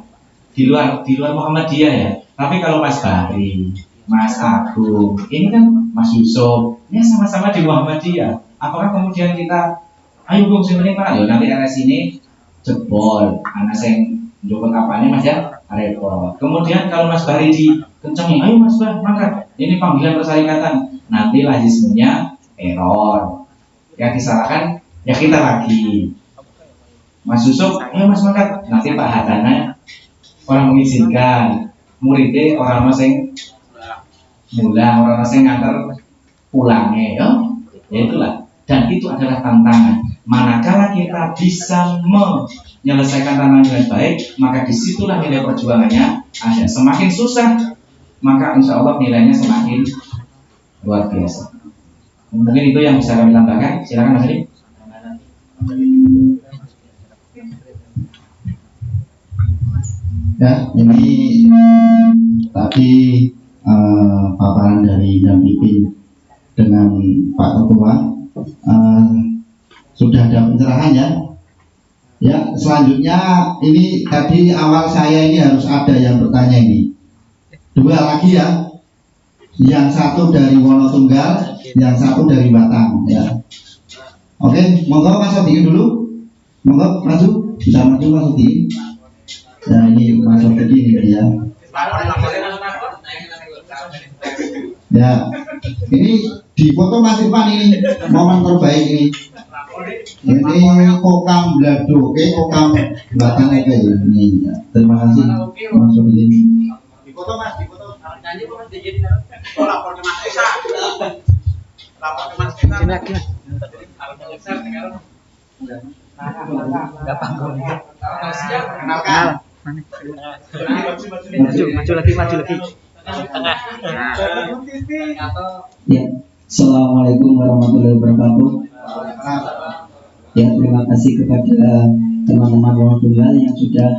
di luar Muhammadiyah ya. Tapi kalau Mas Bahri, Mas Agung, ini kan Mas Yusuf, ini sama-sama di Muhammadiyah. Apakah kemudian kita, ayo dong sebenarnya Pak, yo nanti RS ini jebol, anak saya jemput apanya Mas ya, repot. Kemudian kalau Mas Bahri dikencengin, ayo Mas Bah, mangkat, ini panggilan persyarikatan, nanti lazismenya error. Yang disalahkan ya kita lagi. Mas Yusuf, ayo Mas mangkat, nanti Pak Hadana orang mengizinkan, muridnya orang masing orang masing nganter pulangnya, ya itulah. Dan itu adalah tantangan. Manakala kita bisa menyelesaikan tantangan dengan baik, maka disitulah nilai perjuangannya ada. Semakin susah, maka insya Allah nilainya semakin luar biasa. Mungkin itu yang bisa kami tambahkan. Silakan Mas Adi. Ya, ini tadi paparan dari Yang Pipin dengan Pak Ketua. Sudah ada pencerahan ya. Ya, selanjutnya ini tadi awal saya ini harus ada yang bertanya ini. Dua lagi ya. Yang satu dari Wonotunggal, yang satu dari Batang ya. Oke, monggo Mas Odi dulu. Monggo maju, bisa maju Mas Odi. Ya ini Mas Odi ini ya. Ya, ini di foto Mas Irfan ini momen terbaik ini. Ini kokam Blado, oke kokam Batang oke ini. Ya. Terima kasih Mas Odi. Di foto Mas, di foto. Nyanyi kok Mas dikit. Oh, lapor ke Mas Esa. Lapor ke Mas Esa. Sini lagi. Gampang kok. Kenalkan. Maju lagi. Tengah. Ya, Assalamualaikum warahmatullahi wabarakatuh. Ya, terima kasih kepada teman-teman Wonotunggal yang sudah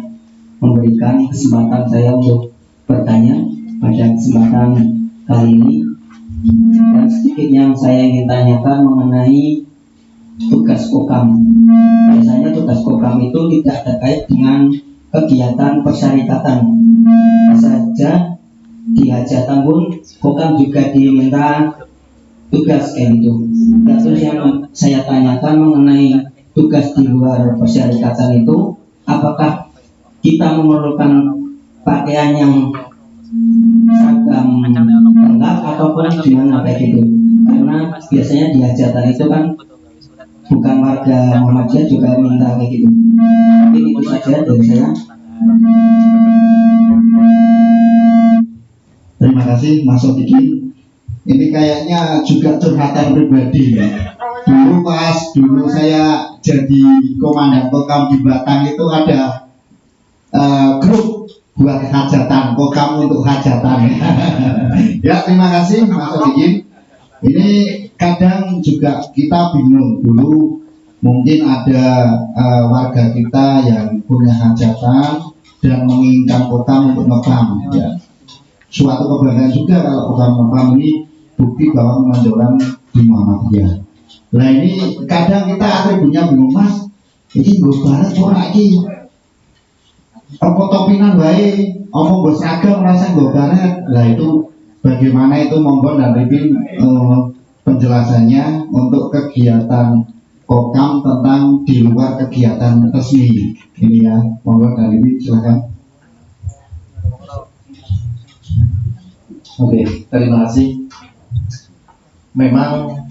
memberikan kesempatan saya untuk bertanya pada kesempatan kali ini. Dan sedikit yang saya ingin tanyakan mengenai tugas kokam. Biasanya tugas kokam itu tidak terkait dengan kegiatan persyarikatan. Saja di hajatan pun kokam juga diminta tugas kayak gitu. Dan terus yang saya tanyakan mengenai tugas di luar persyarikatan itu, apakah kita memerlukan pakaian yang seragam lengkap ataupun gimana kayak gitu? Karena biasanya di hajatan itu kan bukan warga Muhammadiyah juga minta kayak gitu. Mungkin itu saja dari saya. Terima kasih Mas Odi. Ini kayaknya juga curhatan pribadi ya. Dulu saya jadi komandan kokam di Batang itu ada grup buat hajatan, kokam untuk hajatan. Ya, terima kasih Mas Odi. Ini kadang juga kita bingung. Dulu mungkin ada warga kita yang punya hajatan dan menginginkan kokam untuk ngekam ya. Suatu kebanggaan juga kalau kokam ngekam ini bukti bahwa menonjolkan di Muhammadiyah. Nah ini kadang kita atributnya bingung, Mas, ini gue barat ora iki. Apa topinan wae, apa gue seragam rasa gue barat. Nah itu bagaimana itu monggo dan Ripin penjelasannya untuk kegiatan kokam tentang di luar kegiatan resmi. Ini ya, monggo dan Ripin silakan. Oke, terima kasih. Memang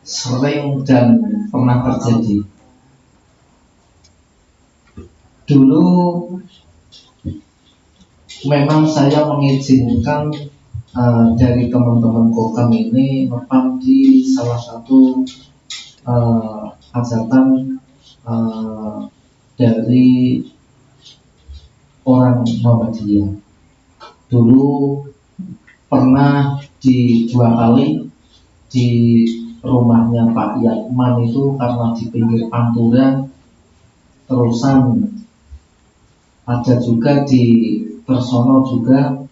sering dan pernah terjadi. Dulu memang saya mengizinkan dari teman-teman kokam ini ngepam di salah satu hajatan dari orang Muhammadiyah. Dulu pernah di 2 kali di rumahnya Pak Yatman itu karena di pinggir pantura, terusan ada juga di Tersono juga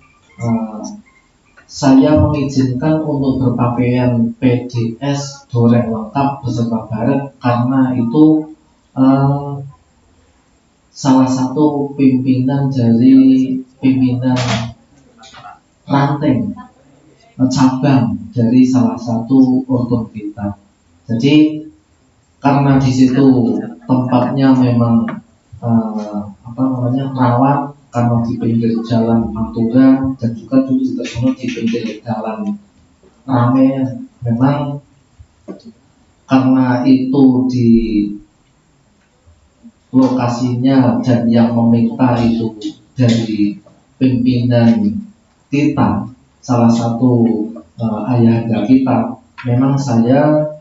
saya mengizinkan untuk berpakaian PDS doreng lengkap beserta baret karena itu salah satu pimpinan dari pimpinan ranting cabang dari salah satu organ kita. Jadi karena di situ tempatnya memang rawan karena di pinggir jalan Pantura dan juga dulu di Tersono di pinggir jalan rame. Memang karena itu di lokasinya dan yang meminta itu dari pimpinan kita, salah satu ayahanda kita, memang saya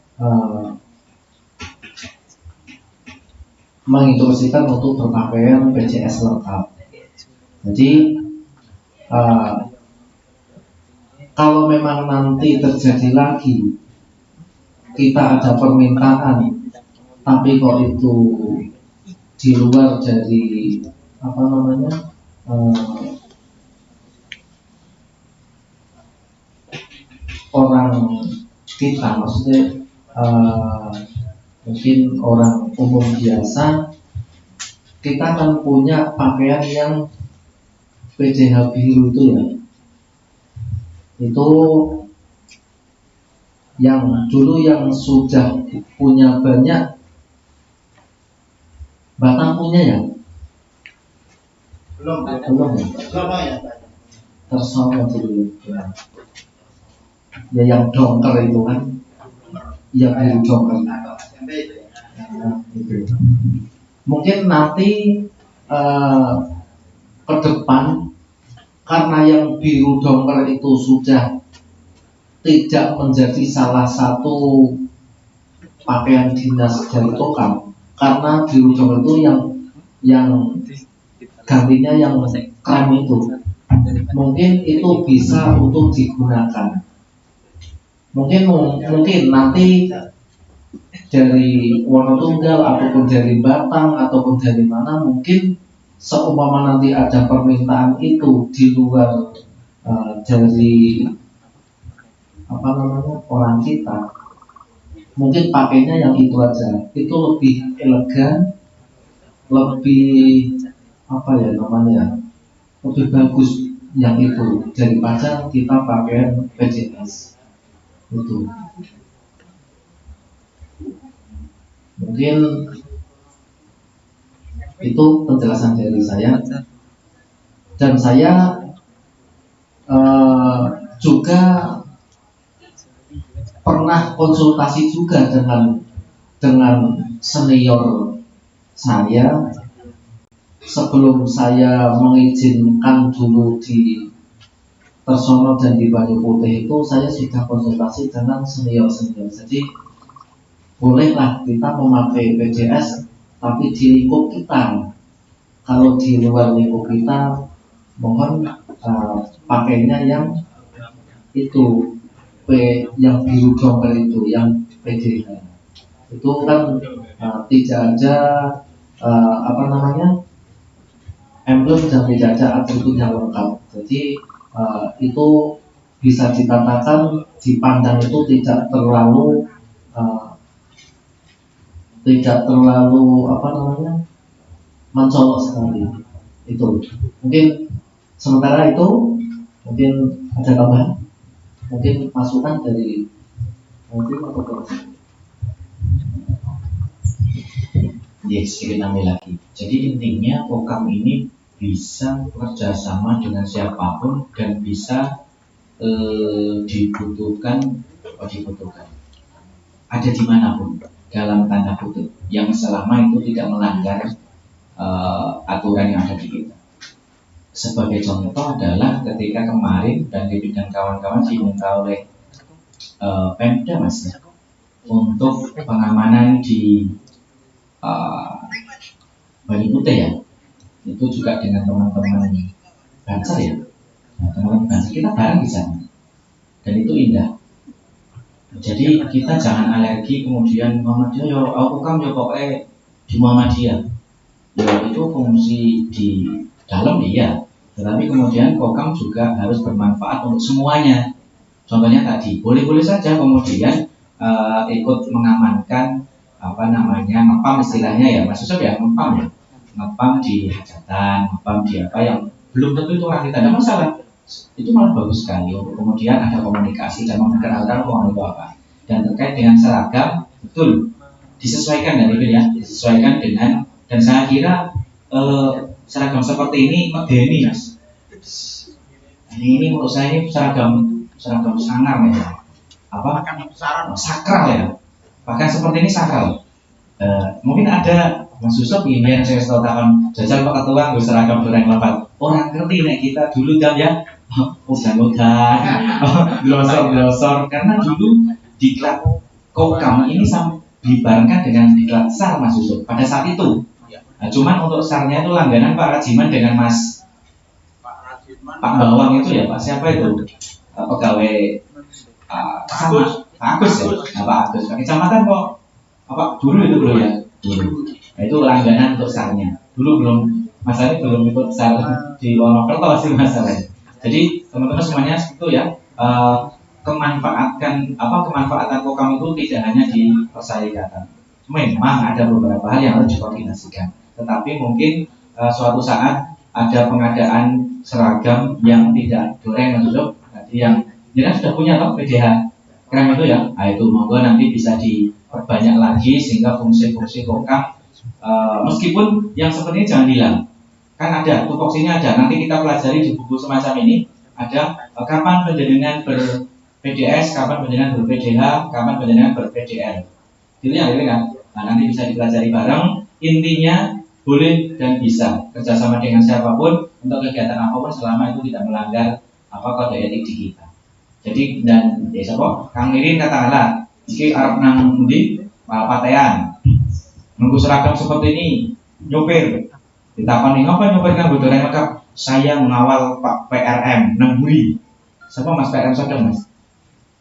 menginstruksikan untuk berpakaian PJS lengkap. Jadi kalau memang nanti terjadi lagi kita ada permintaan, tapi kok itu di luar dari apa namanya orang kita, maksudnya mungkin orang umum biasa, kita kan punya pakaian yang PJH biru itu ya, itu yang dulu yang sudah punya banyak, Batang punya ya? Belum Ya? ya. Tersono dulu ya. Ya yang dongker itu kan, yang biru dongker. Nah, itu. Mungkin nanti ke depan, karena yang biru dongker itu sudah tidak menjadi salah satu pakaian dinas dari Kokam, karena biru dongker itu yang gantinya yang krem itu, mungkin itu bisa untuk digunakan. Mungkin nanti dari Wonotunggal ataupun dari Batang ataupun dari mana, mungkin seumpama nanti ada permintaan itu di luar dari apa namanya orang kita, mungkin pakainya yang itu aja, itu lebih elegan, lebih apa ya namanya, lebih bagus yang itu daripada kita pakai PJS itu. Mungkin itu penjelasan dari saya, dan saya juga pernah konsultasi juga dengan senior saya sebelum saya mengizinkan dulu di Tersono dan di Banyu Putih. Itu saya sudah konsultasi dengan senior. Jadi bolehlah kita memakai PJS, tapi di lingkup kita. Kalau di luar lingkup kita, mohon pakainya yang itu yang biru dongker itu, yang PJH. Itu kan tidak ada apa namanya emblem dan tidak ada atribut yang lengkap. Jadi itu bisa dikatakan dipandang itu tidak terlalu apa namanya mencolok sekali. Itu mungkin sementara itu, mungkin ada tambahan, mungkin masukan dari mungkin atau sedikit ambil lagi. Jadi intinya Kokam ini bisa bekerjasama dengan siapapun dan bisa dibutuhkan ada dimanapun dalam tanda kutip, yang selama itu tidak melanggar aturan yang ada di kita. Sebagai contoh adalah ketika kemarin dan David dan kawan-kawan diminta oleh Pemda Mas untuk pengamanan di Banyu Putih ya, itu juga dengan teman-teman Banser ya. Nah, teman-teman Banser kita bareng di sana, dan itu indah. Jadi kita jangan alergi kemudian Muhammadiyah yo aku kan yo pokoknya di Muhammadiyah. Ya itu fungsi di dalam dia, tetapi kemudian Kokam juga harus bermanfaat untuk semuanya. Contohnya tadi, boleh-boleh saja kemudian ikut mengamankan apa namanya ngepam istilahnya ya Mas Yusuf ya, ngepam di hajatan, ngepam di apa yang belum tentu itu orang kita, ada masalah. Itu malah bagus sekali untuk kemudian ada komunikasi dan memperkenalkan uang itu apa. Dan terkait dengan seragam, betul disesuaikan dan itu ya, disesuaikan dengan, dan saya kira seragam seperti ini medeni Mas. Ini menurut saya ini seragam sangar ya, apa sakral ya, bahkan seperti ini sakral. Mungkin ada Mas Yusuf ini yang saya tahu jajal Pak Ketua seragam doreng lebat, orang ngerti nih kita dulu kan ya udah glosor karena dulu diklat Kokam ini dibarengkan dengan diklat SAR Mas Yusuf pada saat itu. Nah, cuman untuk SAR-nya itu langganan Pak Rajiman dengan Mas Pak Bawang itu ya Pak, siapa itu? Pegawai sama Pak Agus ya? Nah, Pak Agus, Pak Kecamatan kok apa dulu itu dulu ya? Dulu. Nah, itu langganan untuk SAR-nya. Dulu belum, Mas Ari belum ikut SAR di Wonokerto sih masalahnya. Jadi teman-teman semuanya itu ya, kemanfaatan kokam itu tidak hanya di persyaratan. Memang ada beberapa hal yang harus dikoordinasikan. Tetapi mungkin suatu saat ada pengadaan seragam yang tidak goreng menurut tadi yang jelas sudah punya toh PDH krem itu ya. Nah, itu monggo nanti bisa diperbanyak lagi sehingga fungsi-fungsi kokam meskipun yang seperti ini jangan hilang. Kan ada tupoksinya ada. Nanti kita pelajari di buku semacam ini ada kapan penjaringan ber-PDS, kapan penjaringan ber-PDH, kapan penjaringan ber-PDL. Gitu ya, gitu kan? Nah, nanti bisa dipelajari bareng. Intinya boleh dan bisa kerjasama dengan siapapun untuk kegiatan apapun selama itu tidak melanggar kode etik di kita. Jadi dan ya siapa? Kang Mirin katakanlah, iki arep nang ndi? Patean. Nunggu seragam seperti ini, nyopir. Ditakoni ngapa nyopir kan bodone lengkap? Saya mengawal Pak PRM Nemburi. Siapa Mas PRM Sodong Mas?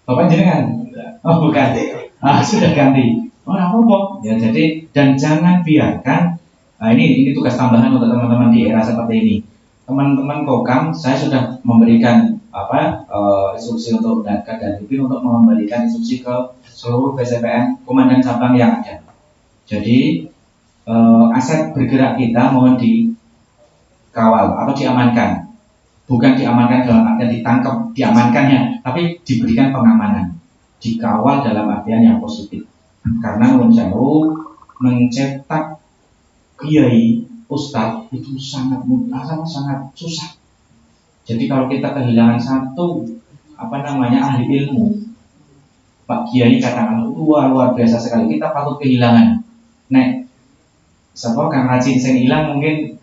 Bapak jenengan? Oh bukan. Sudah ganti. Oh apa? Ya jadi dan jangan biarkan. Nah, ini tugas tambahan untuk teman-teman di era seperti ini. Teman-teman kokam, saya sudah memberikan instruksi untuk dan Kadipin untuk memberikan instruksi ke seluruh PCPN komandan cabang yang ada. Jadi aset bergerak kita mohon dikawal atau diamankan. Bukan diamankan dalam artian ditangkap, diamankannya, tapi diberikan pengamanan. Dikawal dalam artian yang positif. Karena mencetak kiai ustadz itu sangat susah. Jadi kalau kita kehilangan satu ahli ilmu, Pak Kiai katakan luar biasa sekali, kita patut kehilangan. Nek siapa Kang Rajin yang hilang mungkin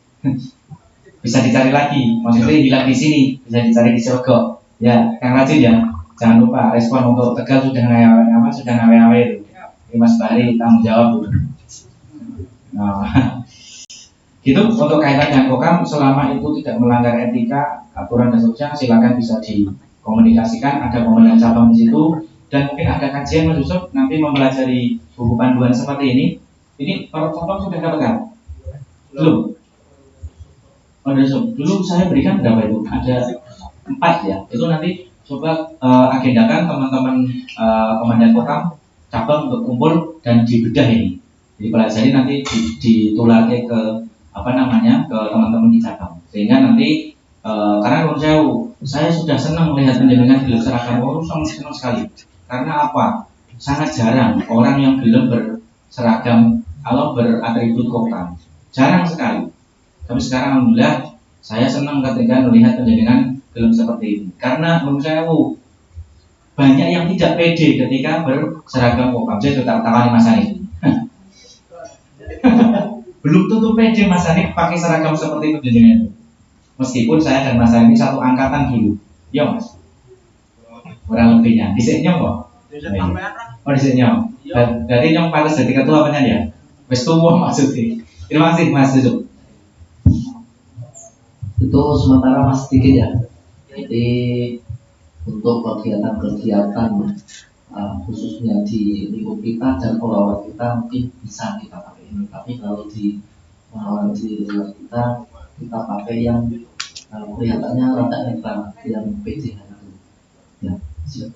bisa dicari lagi, maksudnya hilang di sini bisa dicari di Surga. Ya Kang Rajin ya, jangan lupa respon untuk Tegal sudah ngawe-ngawe itu. Mas Bari tanggung jawab. Nah, itu untuk kaitan dengan kokam selama itu tidak melanggar etika, aturan dan seterusnya silakan bisa dikomunikasikan. Ada komandan cabang di situ dan mungkin ada kajian Mas Yusuf nanti mempelajari buku panduan seperti ini. Ini para cabang sudah dapatkan? Belum? Oh, dulu saya berikan berapa itu? Ada 4 ya. Itu nanti coba agendakan teman-teman komandan kokam cabang untuk kumpul dan dibedah ini. Jadi pelajari nanti ditulake ke ke teman-teman di cabang. Sehingga nanti karena menurut saya sudah senang melihat penjaringan gelap seragam, senang sekali. Karena apa? Sangat jarang orang yang gelap berseragam atau beratribut kokam. Jarang sekali. Tapi sekarang alhamdulillah saya senang ketika melihat penjaringan gelap seperti ini. Karena menurut saya banyak yang tidak pede ketika berseragam kokam. Saya sudah tawani Mas Ani. Belum tentu pede Mas Ani pakai seragam seperti itu jenengan. Meskipun saya dan Mas Ani satu angkatan dulu. Ya Mas. Kurang lebihnya. Diseknya kok. Oh diseknya. Jadi yang pantas jadi ketua apa ya? Wes tuwa maksudnya. Terima kasih Mas Yusuf. Itu sementara Mas sedikit ya. Jadi untuk kegiatan-kegiatan khususnya di lingkup kita dan follower kita mungkin bisa kita pakai ini. Tapi kalau di luar kita pakai yang kelihatannya rada netral, yang PDH itu. Ya, siap.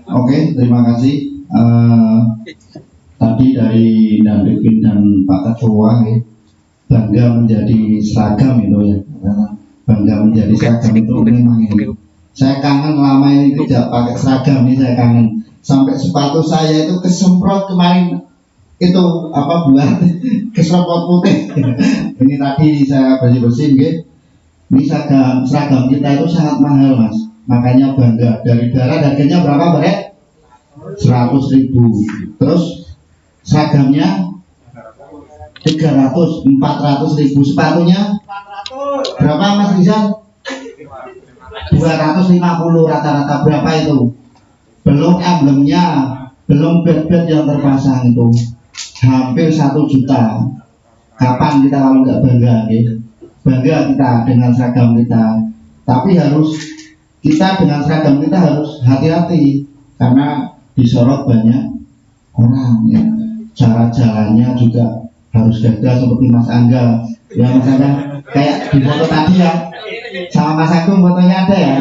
Oke, terima kasih. Tadi dari Dandipin dan Pak Ketua ya, bangga menjadi seragam itu ya. Bangga menjadi seragam itu memang ini. Saya kangen lama ini tidak pakai seragam ini, saya kangen. Sampai sepatu saya itu kesemprot kemarin itu buat kesemprot putih. Ini tadi saya bersih-bersih gitu. Ini seragam kita itu sangat mahal Mas. Makanya bangga. Dari darat harganya berapa Barek? 100.000. Terus seragamnya 300, 400.000. Sepatunya berapa Mas Rizal? 250 rata-rata. Berapa itu? Belum emblemnya, belum bed-bed yang terpasang itu hampir 1 juta. Kapan kita kalau nggak bangga, ya? Bangga kita dengan seragam kita. Tapi kita dengan seragam kita harus hati-hati karena disorot banyak orang. Ya. Cara jalannya juga harus gagah seperti Mas Angga. Ya Mas Angga, kayak di foto tadi ya. Sama Mas Agung fotonya ada ya.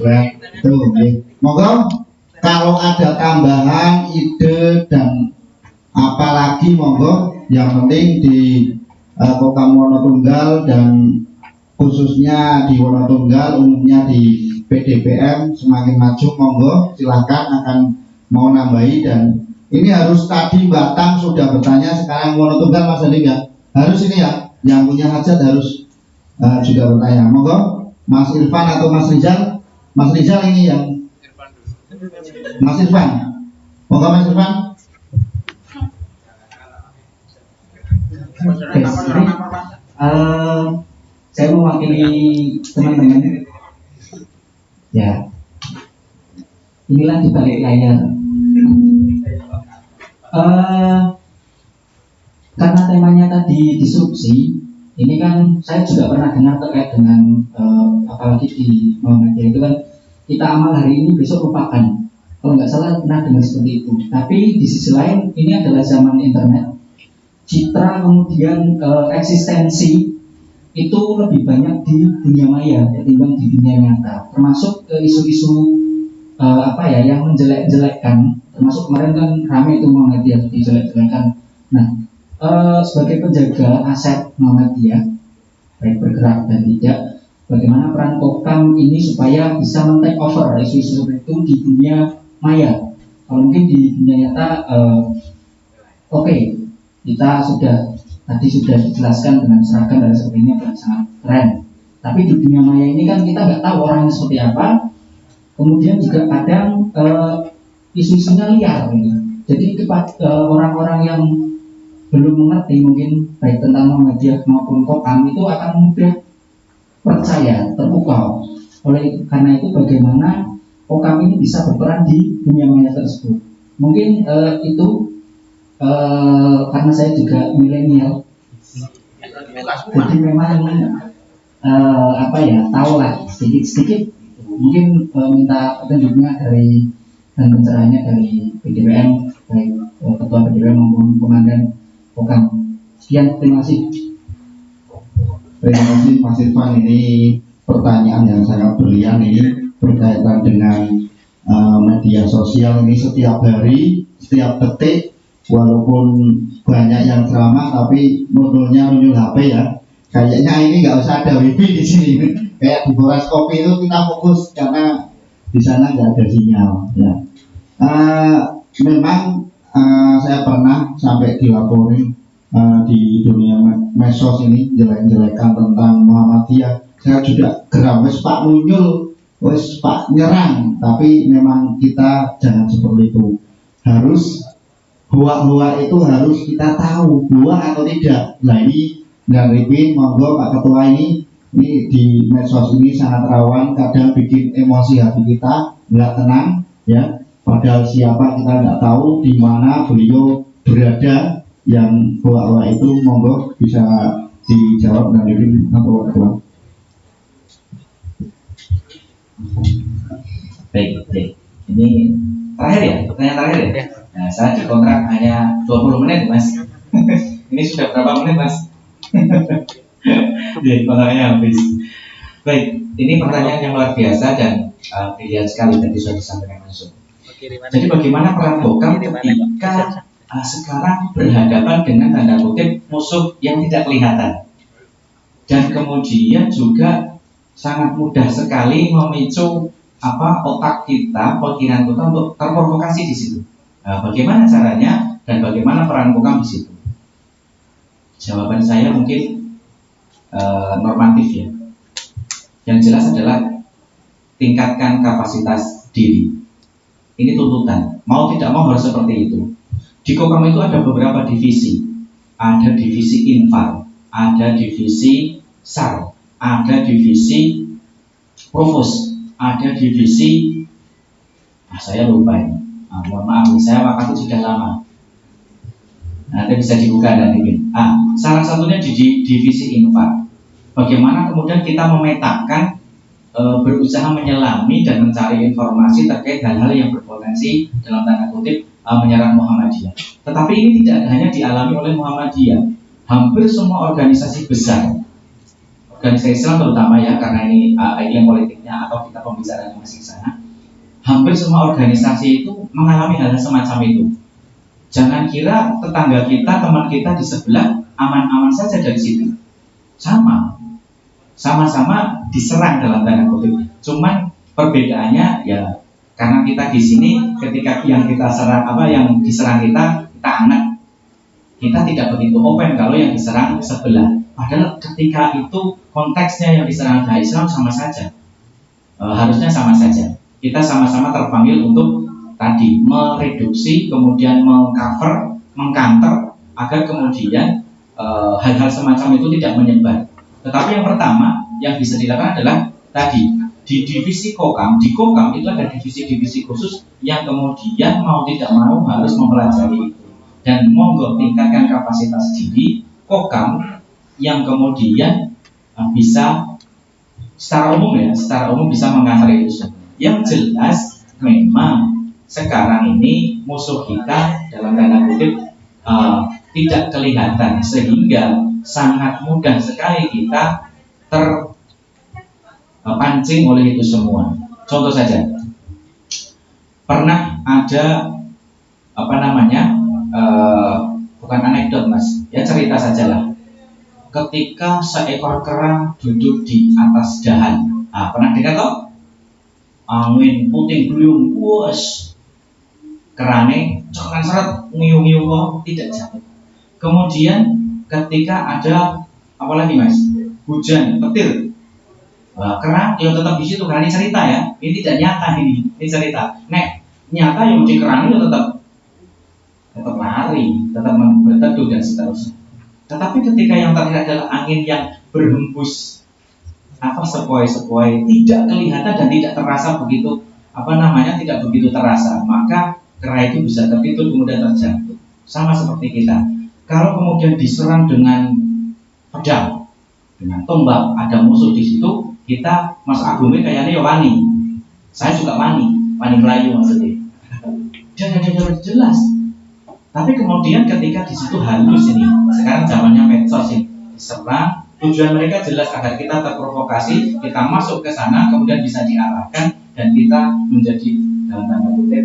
Nah, itu. Ya. Monggo kalau ada tambahan ide dan apalagi monggo, yang penting di Kokam Wonotunggal dan khususnya di Wonotunggal, umumnya di PDPM semakin maju, monggo silahkan akan mau nambahi. Dan ini harus tadi Batang sudah bertanya, sekarang Wonotunggal Mas Andi ya, harus ini ya, yang punya hajat harus juga bertanya. Monggo Mas Irfan atau Mas Rizal. Mas Rizal ini yang Mas Irfan, monggo Mas Irfan. Saya mewakili teman-teman. Ya, inilah di balik layar. Karena temanya tadi disrupsi, ini kan saya juga pernah dengar terkait dengan apalagi di Muhammadiyah itu kan, kita amal hari ini besok lupakan. Kalau nggak salah pernah dengar seperti itu. Tapi di sisi lain ini adalah zaman internet. Citra kemudian eksistensi itu lebih banyak di dunia maya ketimbang di dunia nyata. Termasuk isu-isu yang menjelek-jelekkan. Termasuk kemarin kan ramai itu Muhammadiyah dijelek-jelekan. Nah, sebagai penjaga aset Muhammadiyah, baik bergerak dan tidak, bagaimana peran Kokam ini supaya bisa men-take over isu-isu seperti itu di dunia maya. Kalau mungkin di dunia nyata, oke. Kita tadi sudah dijelaskan dengan seragam dan sebagainya dan sangat keren. Tapi di dunia maya ini kan kita nggak tahu orangnya seperti apa. Kemudian juga kadang isu-isunya liar gitu. Jadi orang-orang yang belum mengerti mungkin baik tentang Muhammadiyah maupun Kokam itu akan mudah percaya, terpukau. Karena itu bagaimana Kokam ini bisa berperan di dunia maya tersebut. Mungkin itu karena saya juga milenial, jadi memang tahulah sedikit-sedikit. Mungkin minta petunjuknya dan pencerahannya dari PDPM, baik ketua PDPM maupun komandan Kokam. Sekian, terima kasih. Terima kasih Mas Irfan, ini pertanyaan yang sangat brilian ini berkaitan dengan media sosial ini. Setiap hari, setiap detik, walaupun banyak yang ceramah tapi nunjulnya nunjul HP ya. Kayaknya ini nggak usah ada wifi di sini. Kayak di Boras Kopi itu kita fokus karena di sana nggak ada sinyal. Ya. Memang saya pernah sampai dilaporin di dunia medsos ini jelek-jelekan tentang Muhammadiyah. Saya juga geram, wes Pak muncul, wes Pak nyerang. Tapi memang kita jangan seperti itu. Harus Hua itu harus kita tahu hua atau tidak. Nah ini dan Ripin, monggo Pak Ketua, ini di medsos ini sangat rawan, kadang bikin emosi hati kita nggak tenang ya. Padahal siapa kita nggak tahu di mana beliau berada. Yang hua itu monggo bisa dijawab dan Ripin atau Pak Ketua. Baik. Ini terakhir ya, pertanyaan terakhir ya. Nah, saya dikontrak hanya 20 menit, Mas. Ini sudah berapa menit, Mas? Jadi kontraknya habis. Baik, ini pertanyaan yang luar biasa dan brilian sekali tadi sudah disampaikan langsung. Jadi bagaimana peran Kokam ketika sekarang berhadapan dengan tanda kutip musuh yang tidak kelihatan, dan kemudian juga sangat mudah sekali memicu otak kita, pikiran kita untuk terprovokasi di situ. Nah, bagaimana caranya dan bagaimana peran Kokam di situ? Jawaban saya mungkin normatif ya. Yang jelas adalah tingkatkan kapasitas diri. Ini tuntutan. Mau tidak mau harus seperti itu. Di Kokam itu ada beberapa divisi. Ada divisi infal, ada divisi sar, ada divisi provos, ada divisi saya lupa ini. Mohon maaf, saya waktu sudah lama. Nanti bisa dibuka nanti. Salah satunya di divisi infak. Bagaimana kemudian kita memetakan, berusaha menyelami dan mencari informasi terkait hal-hal yang berpotensi dalam tanda kutip menyerang Muhammadiyah. Tetapi ini tidak hanya dialami oleh Muhammadiyah. Hampir semua organisasi besar, organisasi Islam terutama ya, karena ini yang politiknya atau kita pembicaranya masih sana. Hampir semua organisasi itu mengalami hal semacam itu. Jangan kira tetangga kita, teman kita di sebelah aman-aman saja dari situ. Sama-sama diserang dalam tanda kutip. Cuman perbedaannya ya karena kita di sini ketika yang kita serang yang diserang kita anak. Kita tidak begitu open kalau yang diserang sebelah. Padahal ketika itu konteksnya yang diserang adalah Islam sama saja. Harusnya sama saja. Kita sama-sama terpanggil untuk tadi mereduksi, kemudian mengcover, mengcounter agar kemudian hal-hal semacam itu tidak menyebar. Tetapi yang pertama yang bisa dilakukan adalah tadi di divisi Kokam, di Kokam itu ada divisi-divisi khusus yang kemudian mau tidak mau harus mempelajari itu. Dan monggo tingkatkan kapasitas diri Kokam yang kemudian bisa secara umum bisa mengcover itu semua. Yang jelas memang sekarang ini musuh kita dalam tanda kutip tidak kelihatan sehingga sangat mudah sekali kita terpancing oleh itu semua. Contoh saja, pernah ada bukan anekdot mas, ya cerita sajalah. Ketika seekor kerang duduk di atas dahan, pernah dengar toh? Angin puting beliung, wes kerane jangan seret ngiung-ngiung tidak jatuh. Kemudian ketika ada apa lagi mas, hujan petir, kerang yang tetap di situ karena ini cerita ya, ini tidak nyata ini cerita. Nyata yang di kerang itu tetap lari, tetap berteduh dan seterusnya. Tetapi ketika yang terlihat adalah angin yang berhembus sepoi-sepoi, tidak kelihatan dan tidak terasa begitu tidak begitu terasa, maka kera itu bisa tertidur kemudian terjatuh. Sama seperti kita. Kalau kemudian diserang dengan pedang, dengan tombak, ada musuh di situ, kita Mas Agungnya kayaknya ya wani. Saya juga wani melayu maksudnya. Jelas. Tapi kemudian ketika di situ halus ini, sekarang zamannya medsos ini, diserang, tujuan mereka jelas agar kita terprovokasi, kita masuk ke sana, kemudian bisa diarahkan dan kita menjadi dalam tanda kutip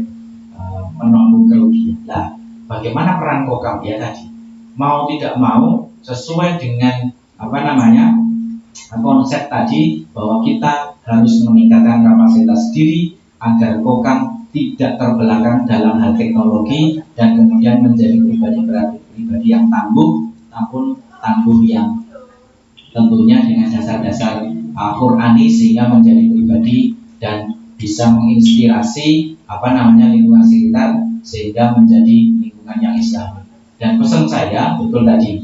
menanggung kerugian. Nah, bagaimana peran Kokam ya tadi? Mau tidak mau sesuai dengan konsep tadi bahwa kita harus meningkatkan kapasitas diri agar Kokam tidak terbelakang dalam hal teknologi dan kemudian menjadi pribadi yang tangguh, namun tangguh yang tentunya dengan dasar-dasar Qur'ani sehingga menjadi pribadi dan bisa menginspirasi lingkungan sekitar sehingga menjadi lingkungan yang Islami. Dan pesan saya betul tadi,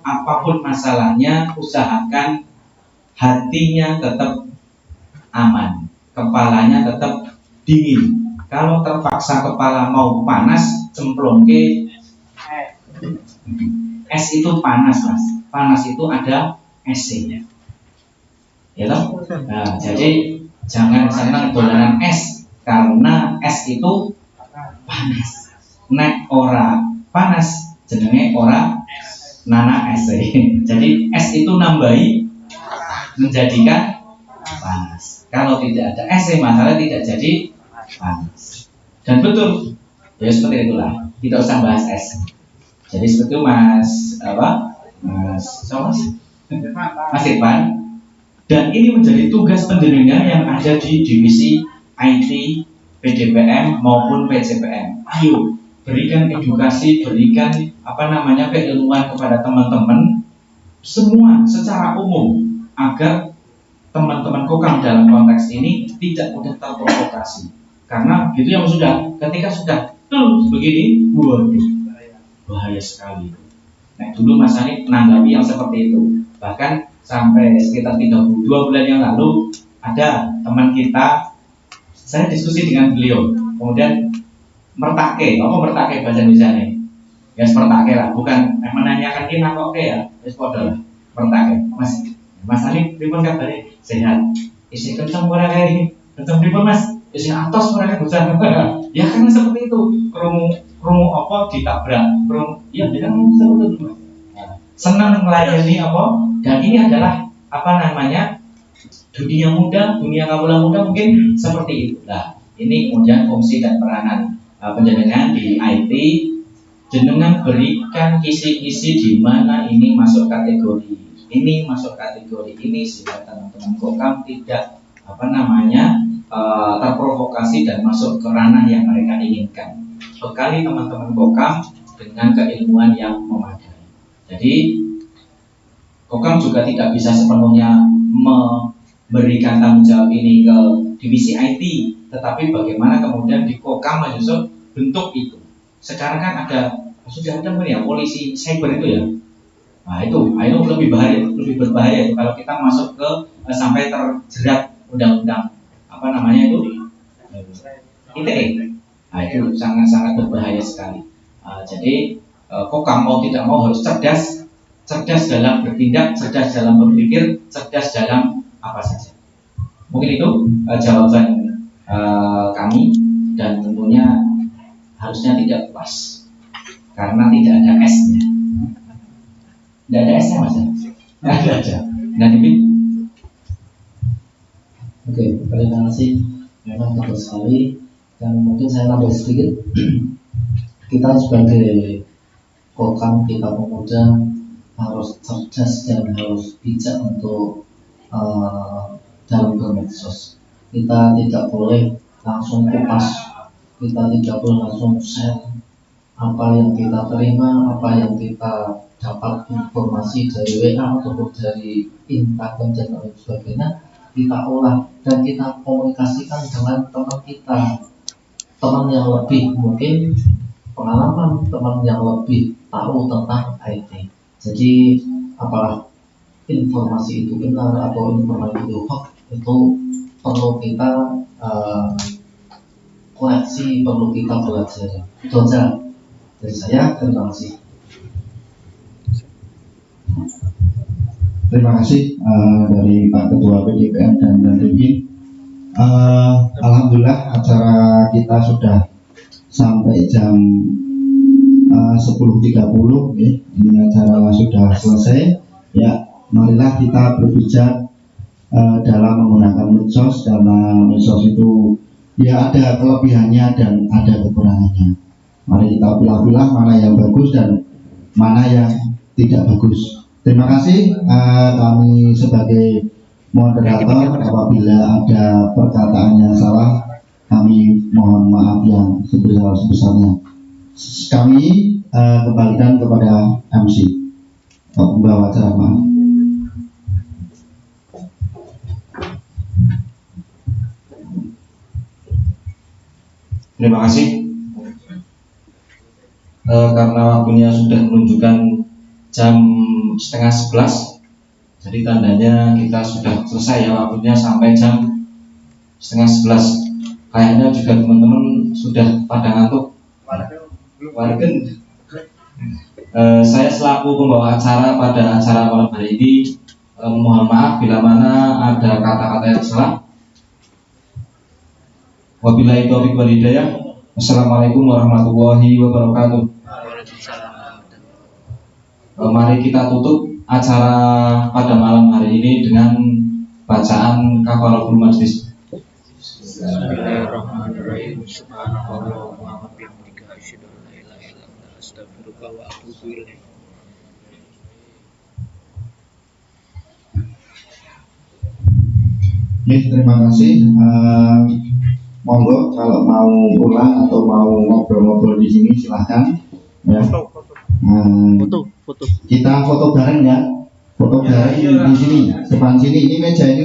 apapun masalahnya usahakan hatinya tetap aman, kepalanya tetap dingin. Kalau terpaksa kepala mau panas, cemplung ke es itu panas mas. Panas itu ada esnya, ya toh? Nah, jadi jangan senang dolanan es karena es itu panas. Nek ora panas, jenenge ora nana es. Jadi es itu nambahi menjadikan panas. Kalau tidak ada es, masalah tidak jadi panas. Dan betul, ya seperti itulah. Tidak usah bahas es. Jadi seperti itu Mas Irfan. Dan ini menjadi tugas penjenengan yang ada di divisi IT, PDPM maupun PCPM. Ayo berikan edukasi, berikan keilmuan kepada teman-teman semua secara umum agar teman-teman Kokam dalam konteks ini tidak mudah terprovokasi. Karena gitu yang ketika sudah begini, waduh, bahaya sekali. Nah dulu Mas Hanif menanggapi yang seperti itu. Bahkan sampai sekitar 32 bulan yang lalu ada teman kita, saya diskusi dengan beliau. Kemudian mertake, apa mertake bahasa Indonesia nih? Ya mertake lah, bukan menanyakan kita kok ya, wis padha lah. Mertake, Mas Ali, pripun kabare? Sehat. Isi kenceng ora kae? Kenceng pripun Mas? Isi atos ora kae bocah. Ya kan seperti itu. Krungu apa ditabrak. Ya bilang seperti itu. Senang melayani apa? Dan ini adalah apa namanya? Dunia muda, dunia kawula muda mungkin seperti itu. Nah, ini kemudian fungsi dan peranan penjenengan di IT, jenengan berikan kisi-kisi di mana ini masuk kategori ini, masuk kategori ini, sehingga teman-teman kokam tidak apa namanya terprovokasi dan masuk ke ranah yang mereka inginkan. Bekali teman-teman kokam dengan keilmuan yang memadai. Jadi kokam juga tidak bisa sepenuhnya memberikan tanggung jawab ini ke divisi IT, tetapi bagaimana kemudian di kokam menyusun bentuk itu. Sekarang kan sudah ada ya polisi cyber itu ya. Nah itu lebih berbahaya itu kalau kita masuk ke sampai terjerat undang-undang apa namanya itu ITE. Nah itu sangat berbahaya sekali. Jadi kokam mau tidak mau harus cerdas dalam bertindak, cerdas dalam berpikir, cerdas dalam apa saja. Mungkin itu jawaban kami, dan tentunya harusnya tidak puas karena tidak ada S-nya. Tidak ada S-nya Mas? Tidak ada aja. Dan ini Oke, terima kasih. Memang betul sekali. Dan mungkin saya nambah sedikit. Kita sebagai kokam, kita pemuda harus cerdas dan harus bijak untuk dalam bermedsos. Kita tidak boleh langsung kupas, kita tidak boleh langsung share apa yang kita terima, apa yang kita dapat informasi dari WA ataupun dari Instagram dan lain sebagainya, kita olah dan kita komunikasikan dengan teman kita, teman yang lebih mungkin pengalaman, teman yang lebih tahu tentang IT. Jadi apalah informasi itu benar atau informasi itu hoax, itu perlu kita koreksi, perlu kita belajar. Itu saja dari saya. Terima kasih. Terima kasih dari Pak Ketua PDPM dan Riki. Alhamdulillah acara kita sudah sampai jam 10.30 ya. Ini acara sudah selesai. Ya, marilah kita berbicara dalam menggunakan medsos. Dalam medsos itu ya ada kelebihannya dan ada kekurangannya. Mari kita pilah-pilah mana yang bagus dan mana yang tidak bagus. Terima kasih. Kami sebagai moderator, apabila ada perkataan yang salah, kami mohon maaf yang sebesar-besarnya. Kami kembalikan kepada MC pembawa ceramah. Terima kasih. Karena waktunya sudah menunjukkan jam 10:30, jadi tandanya kita sudah selesai ya waktunya sampai jam 10:30. Kayaknya juga teman-teman sudah pada ngantuk. Wargen. Saya selaku pembawa acara pada acara malam hari ini mohon maaf bila mana ada kata-kata yang salah. Wabillahi taufiq wal hidayah. Wassalamualaikum warahmatullahi wabarakatuh. Mari kita tutup acara pada malam hari ini dengan bacaan kafaratul majlis. Bismillahirrahmanirrahim. Subhanallah wa bihamdihi asyhadu an la ilaha illa anta astaghfiruka wa atubu ilaik. Terima kasih. Monggo kalau mau pulang atau mau ngobrol-ngobrol di sini silahkan. Ya. Foto. Kita foto bareng ya. Foto bareng di sini, depan sini. Ini meja ini.